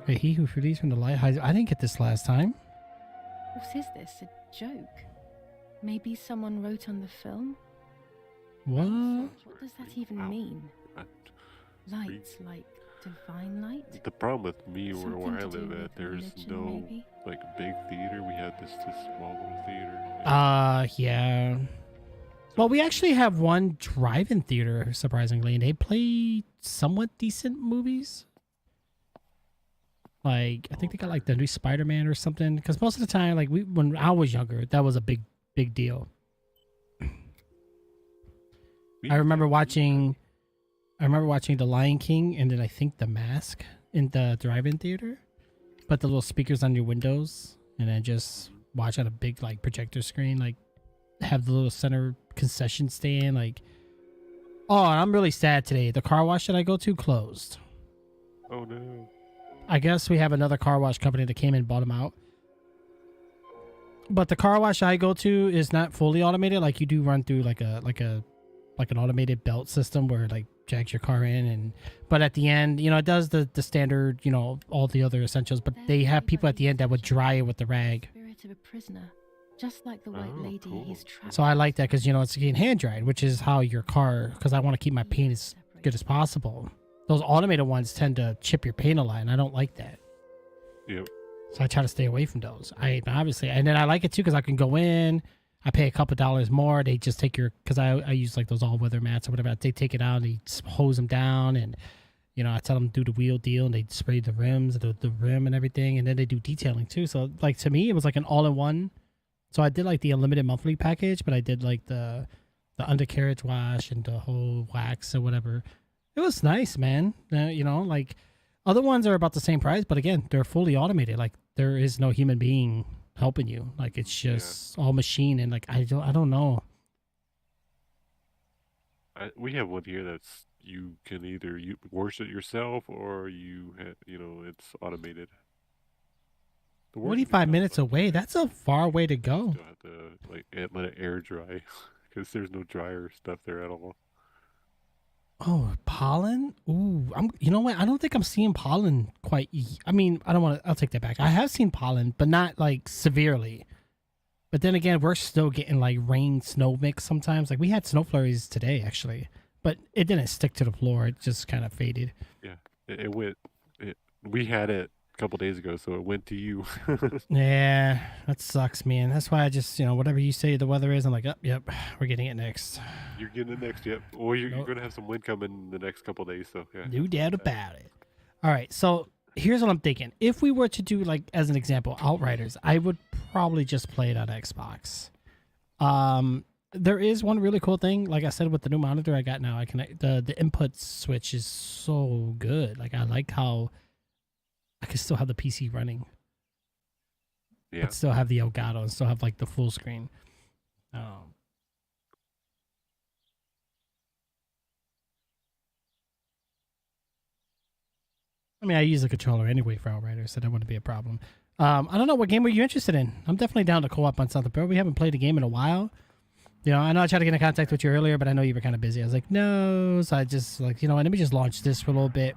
Wait, he who flees from the light hides. I didn't get this last time. What is this? A joke? Maybe someone wrote on the film? What? What does that even mean? Lights, like divine light? The problem with me where I Something to live do at, with there's religion, no maybe? like big theater. We have this small little theater. Yeah. Well, we actually have one drive-in theater, surprisingly, and they play somewhat decent movies. Like, I think they got like the new Spider-Man or something. Because most of the time, like when I was younger, that was a big deal. I remember watching The Lion King and then I think The Mask in the drive-in theater. Put the little speakers on your windows and then just watch on a big like projector screen. Like, have the little center concession stand. Like, oh, I'm really sad today. The car wash that I go to closed. Oh no. I guess we have another car wash company that came and bought them out. But the car wash I go to is not fully automated. Like, you do run through like an automated belt system where it like jacks your car in, but at the end, you know, it does the standard, you know, all the other essentials, but they have people at the end that would dry it with the rag. Spirit of a prisoner, just like the white lady he's trapped. So I like that because, you know, it's getting hand dried, which is how your car, because I want to keep my paint as good as possible. Those automated ones tend to chip your paint a lot, and I don't like that. Yep. So I try to stay away from those. Obviously, and then I like it too because I can go in. I pay a couple $1 more. They just take your, because I use like those all weather mats or whatever. They take it out and they hose them down, and you know, I tell them to do the wheel deal, and they spray the rims, the rim and everything, and then they do detailing too. So like, to me, it was like an all-in-one. So I did like the unlimited monthly package, but I did like the undercarriage wash and the whole wax or whatever. It was nice, man. You know, like other ones are about the same price, but again, they're fully automated. Like, there is no human being helping you. Like, it's just all machine, and like I don't know. We have one here that's you can either wash it yourself or it's automated. 45 minutes away. That's a far way to go. Still have to like let it air dry because there's no dryer stuff there at all. Oh, pollen? Ooh, you know what? I don't think I'm seeing pollen quite. I mean, I'll take that back. I have seen pollen, but not like severely. But then again, we're still getting like rain, snow mix sometimes. Like, we had snow flurries today, actually, but it didn't stick to the floor. It just kind of faded. Yeah, it went. We had it a couple days ago, so it went to you. Yeah, that sucks, man. That's why I just, whatever you say the weather is, I'm like, oh, yep, we're getting it next. You're getting it next, yep. Or you're going to have some wind coming in the next couple days, so yeah. No doubt about it. All right, so here's what I'm thinking. If we were to do, like, as an example, Outriders, I would probably just play it on Xbox. There is one really cool thing. Like I said, with the new monitor I got now, the input switch is so good. Like, I like how I can still have the PC running. Yeah. But still have the Elgato and still have like the full screen. I mean, I use the controller anyway for Outriders, so that wouldn't be a problem. I don't know, what game were you interested in? I'm definitely down to co-op on something, bro. We haven't played a game in a while. I know I tried to get in contact with you earlier, but I know you were kind of busy. I was like, no. So I just like, let me just launch this for a little bit.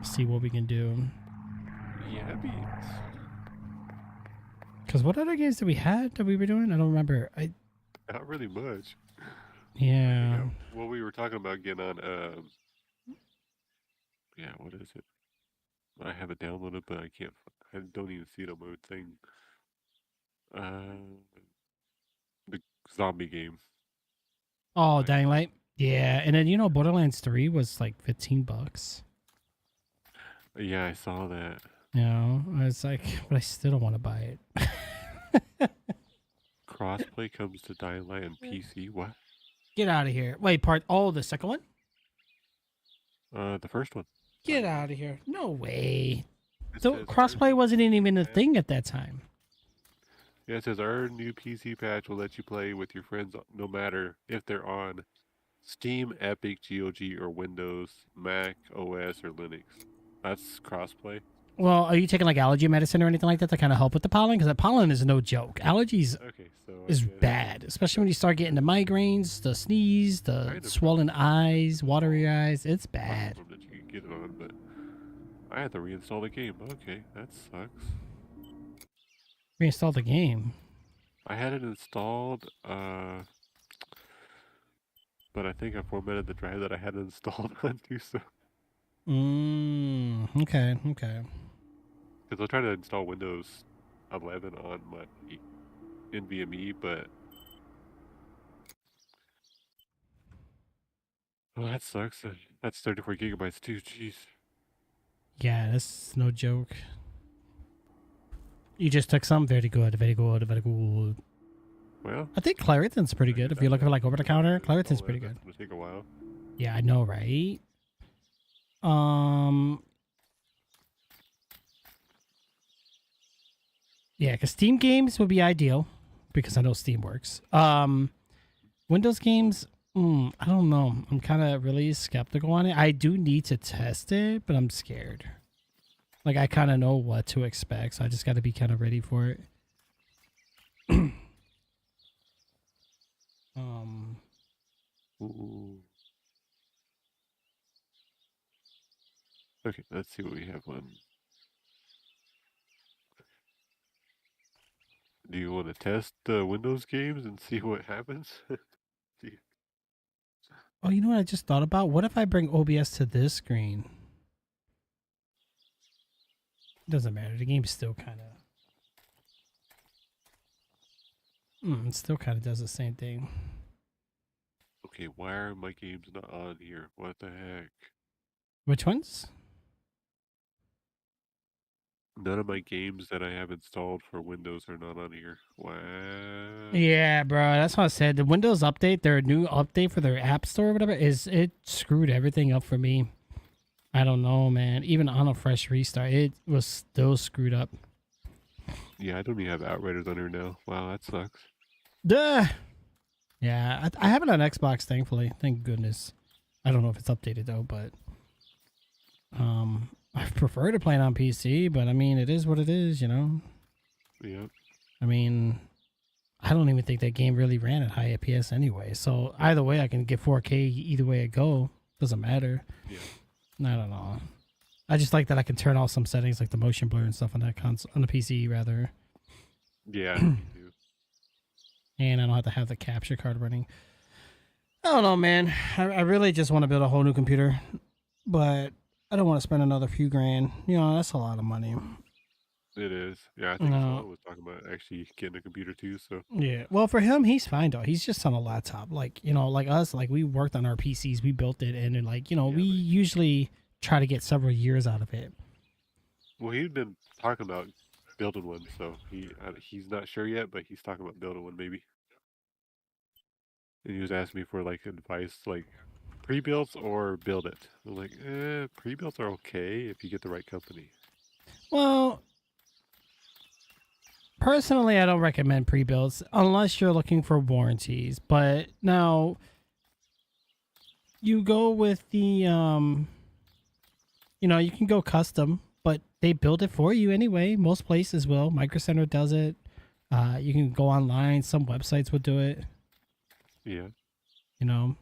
See what we can do. Yeah, beats. Because what other games did we have that we were doing? I don't remember. Not really much. Yeah. Well, we were talking about getting on Yeah, what is it? I have it downloaded, but I can't. I don't even see it on my thing. The zombie game. Oh, Dying Light. Yeah, and then Borderlands 3 was like $15. Yeah, I saw that. I was like, but I still don't want to buy it. Crossplay comes to Dying Light and PC. What? Get out of here! Wait, the second one? The first one. Get out of here! No way. It So says crossplay wasn't even a thing at that time. Yeah, it says our new PC patch will let you play with your friends no matter if they're on Steam, Epic, GOG, or Windows, Mac, OS, or Linux. That's crossplay. Well, are you taking like allergy medicine or anything like that to kind of help with the pollen? Because the pollen is no joke. Allergies is bad, especially when you start getting the migraines, the sneeze, the swollen eyes, watery eyes. It's bad. That you can get it on, but I had to reinstall the game. Okay, that sucks. Reinstall the game. I had it installed, but I think I formatted the drive that I had it installed onto, so. Okay. Because I was trying to install Windows 11 on my NVMe, but that sucks. That's 34 gigabytes too. Jeez. Yeah, that's no joke. You just took some. Very good. Well, I think Claritin's pretty good. If you're looking for like over the counter, Claritin's pretty good. It's gonna take a while. Yeah, I know, right? Yeah, because Steam games would be ideal because I know Steam works. Windows games, I don't know. I'm kind of really skeptical on it. I do need to test it, but I'm scared. Like, I kind of know what to expect, so I just got to be kind of ready for it. Ooh. Okay, let's see what we have on. Do you want to test the Windows games and see what happens? See. Oh, you know what I just thought about? What if I bring OBS to this screen? Doesn't matter. The game still kind of... it still kind of does the same thing. Okay, why are my games not on here? What the heck? Which ones? None of my games that I have installed for Windows are not on here. Wow. Yeah, bro. That's what I said. The Windows update, their new update for their App Store or whatever, it screwed everything up for me. I don't know, man. Even on a fresh restart, it was still screwed up. Yeah, I don't even have Outriders on here now. Wow, that sucks. Duh. Yeah, I have it on Xbox, thankfully. Thank goodness. I don't know if it's updated though, but I prefer to play it on PC, but I mean, it is what it is, you know? Yep. I mean, I don't even think that game really ran at high FPS anyway. So either way, I can get 4K either way I go. Doesn't matter. Yeah. I don't know. I just like that I can turn off some settings like the motion blur and stuff on that console, on the PC rather. Yeah, me too. And I don't have to have the capture card running. I don't know, man. I really just want to build a whole new computer, but I don't want to spend another few grand. You know, that's a lot of money. It is. Yeah, I think Sean was talking about actually getting a computer too, so. Yeah. Well, for him, he's fine, though. He's just on a laptop. Like, you know, like us, like we worked on our PCs. We built it, and then, like, you know, we usually try to get several years out of it. Well, he'd been talking about building one, so he's not sure yet, but he's talking about building one maybe. And he was asking me for, like, advice, like, pre-builts or build it. I'm like, pre-builts are okay if you get the right company. Well, personally, I don't recommend pre-builds unless you're looking for warranties. But now, you go with the, you know, you can go custom, but they build it for you anyway. Most places will. Micro Center does it. You can go online. Some websites will do it. Yeah. You know,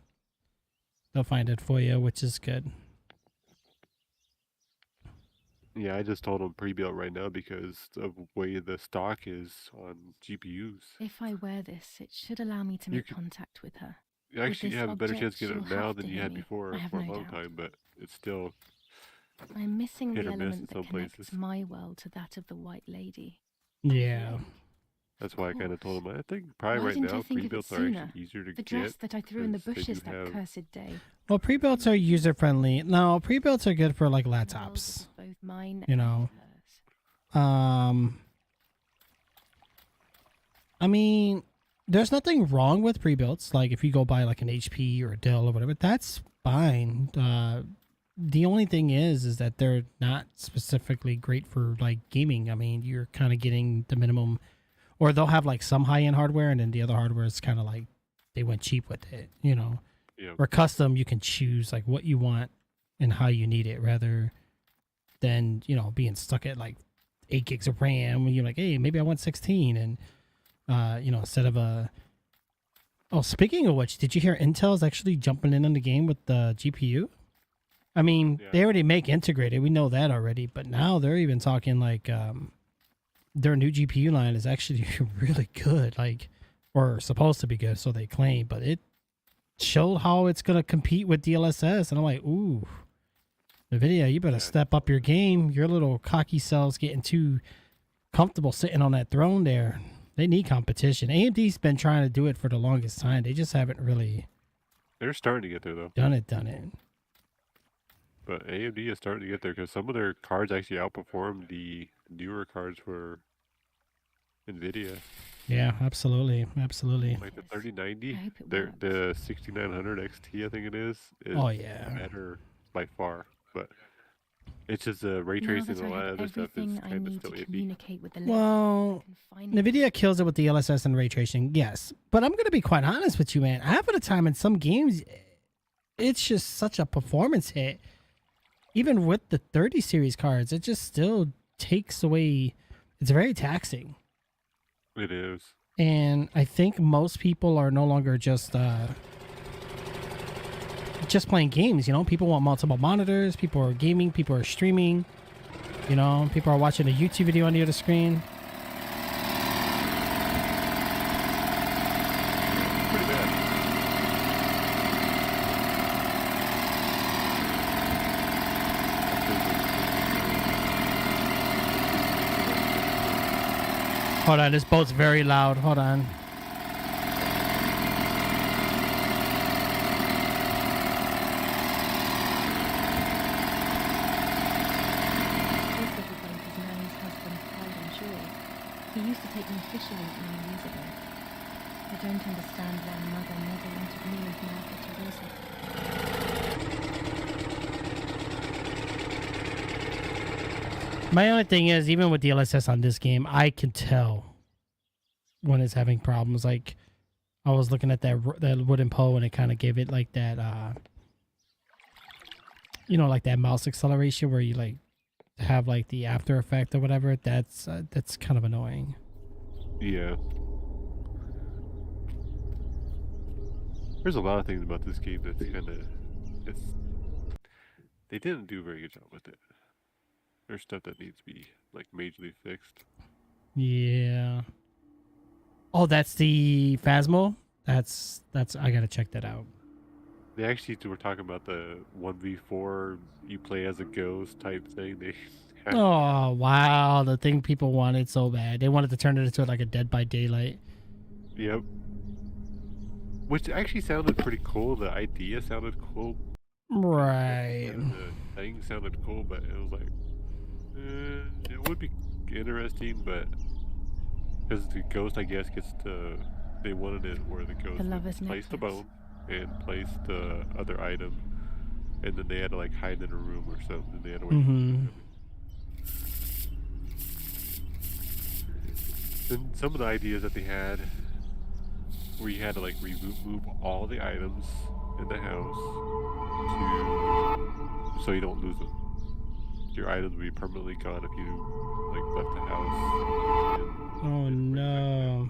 they'll find it for you, which is good. Yeah, I just told him pre-built right now because of the way the stock is on GPUs. If I wear this, it should allow me to make contact with her. You actually With this have a better object, chance to get it she'll now have than to you hear had me. before I have for a no long doubt. time, but it's still I'm missing hit the or miss in element some that connects places. my world to that of the White Lady. Yeah. That's why I kind of told him, I think probably Why right didn't I now think of it pre-builts are sooner? actually easier to The get. dress that I threw in the 'cause they bushes do that have- cursed day. Well, pre-builts are user-friendly. No, pre-builts are good for like A world that laptops. was both mine You and know. hers. I mean, there's nothing wrong with pre-builts. Like if you go buy like an HP or a Dell or whatever, that's fine. The only thing is that they're not specifically great for like gaming. I mean, you're kind of getting the minimum, or they'll have like some high-end hardware, and then the other hardware is kind of like they went cheap with it, you know. Yeah. Or custom, you can choose like what you want and how you need it, rather than, you know, being stuck at like 8 gigs of RAM. When you're like, hey, maybe I want 16, and you know, instead of a. Oh, speaking of which, did you hear Intel's actually jumping in on the game with the GPU? I mean, Yeah. they already make integrated. We know that already, but now they're even talking like their new GPU line is actually really good, like, or supposed to be good, so they claim. But it showed how it's gonna compete with DLSS, and I'm like, ooh, NVIDIA, you better step up your game. Your little cocky selves getting too comfortable sitting on that throne there. They need competition. AMD's been trying to do it for the longest time. They just haven't really They're starting to get there though. done it. But AMD is starting to get there because some of their cards actually outperform the newer cards for NVIDIA. Yeah, absolutely. Like the 3090, the 6900 XT, I think it is Oh, yeah. better by far. But it's just ray Now tracing that and I all that have other stuff is everything I kind of need still to iffy. communicate with the Well, NVIDIA kills it with the LSS and ray tracing, yes. But I'm going to be quite honest with you, man. Half of the time in some games, it's just such a performance hit. Even with the 30 series cards, it just still takes away. It's very taxing. It is. And I think most people are no longer just playing games, you know? People want multiple monitors, people are gaming, people are streaming, you know? People are watching a YouTube video on the other screen. Pretty bad. Hold on, this boat's very loud. Hold on. This little boat is Nanny's husband's pride and joy. He used to take me fishing in it many years ago. I don't understand why Mother never wanted me and Martha to raise it. My only thing is, even with the LSS on this game, I can tell when it's having problems. Like, I was looking at that wooden pole, and it kind of gave it like that, you know, like that mouse acceleration where you like have like the after effect or whatever. That's kind of annoying. Yeah. There's a lot of things about this game that's kind of, they didn't do a very good job with it. There's stuff that needs to be like majorly fixed. Yeah. Oh, that's the Phasmo? That's I gotta check that out. They actually were talking about the 1v4, you play as a ghost type thing. They Oh wow, the thing people wanted so bad. They wanted to turn it into like a Dead by Daylight. Yep. Which actually sounded pretty cool. The idea sounded cool. Right. The thing sounded cool, but it was like, it would be interesting, but because the ghost, I guess, gets to, they wanted it where the ghost would place the bone and place the other item, and then they had to like hide in a room or something. They had to wait. Then some of the ideas that they had, where you had to like remove all the items in the house so you don't lose them. Your items would be permanently gone if you like left the house. Oh no.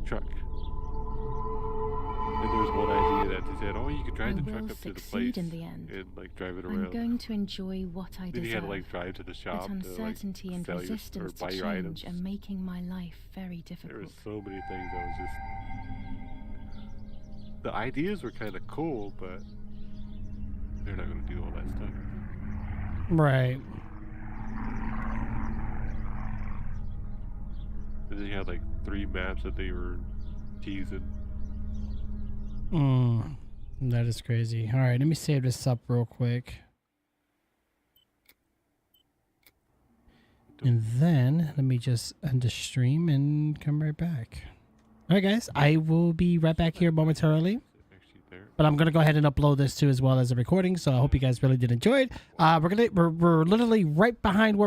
Truck. And there was one idea that they said, oh, you could drive the truck will up to the place succeed in the end. and like drive it I'm around. going to enjoy what I Then you had deserve. to like drive to the shop But to like uncertainty and sell your, or resistance buy to your items. change are making my life very difficult. There was so many things that was just. The ideas were kind of cool, but they're not going to do all that stuff. Right. They had like 3 maps that they were teasing. That is crazy. All right, let me save this up real quick. And then let me just end the stream and come right back. All right, guys, I will be right back here momentarily. But I'm gonna go ahead and upload this too as well as a recording. So I hope you guys really did enjoy it. We're literally right behind where we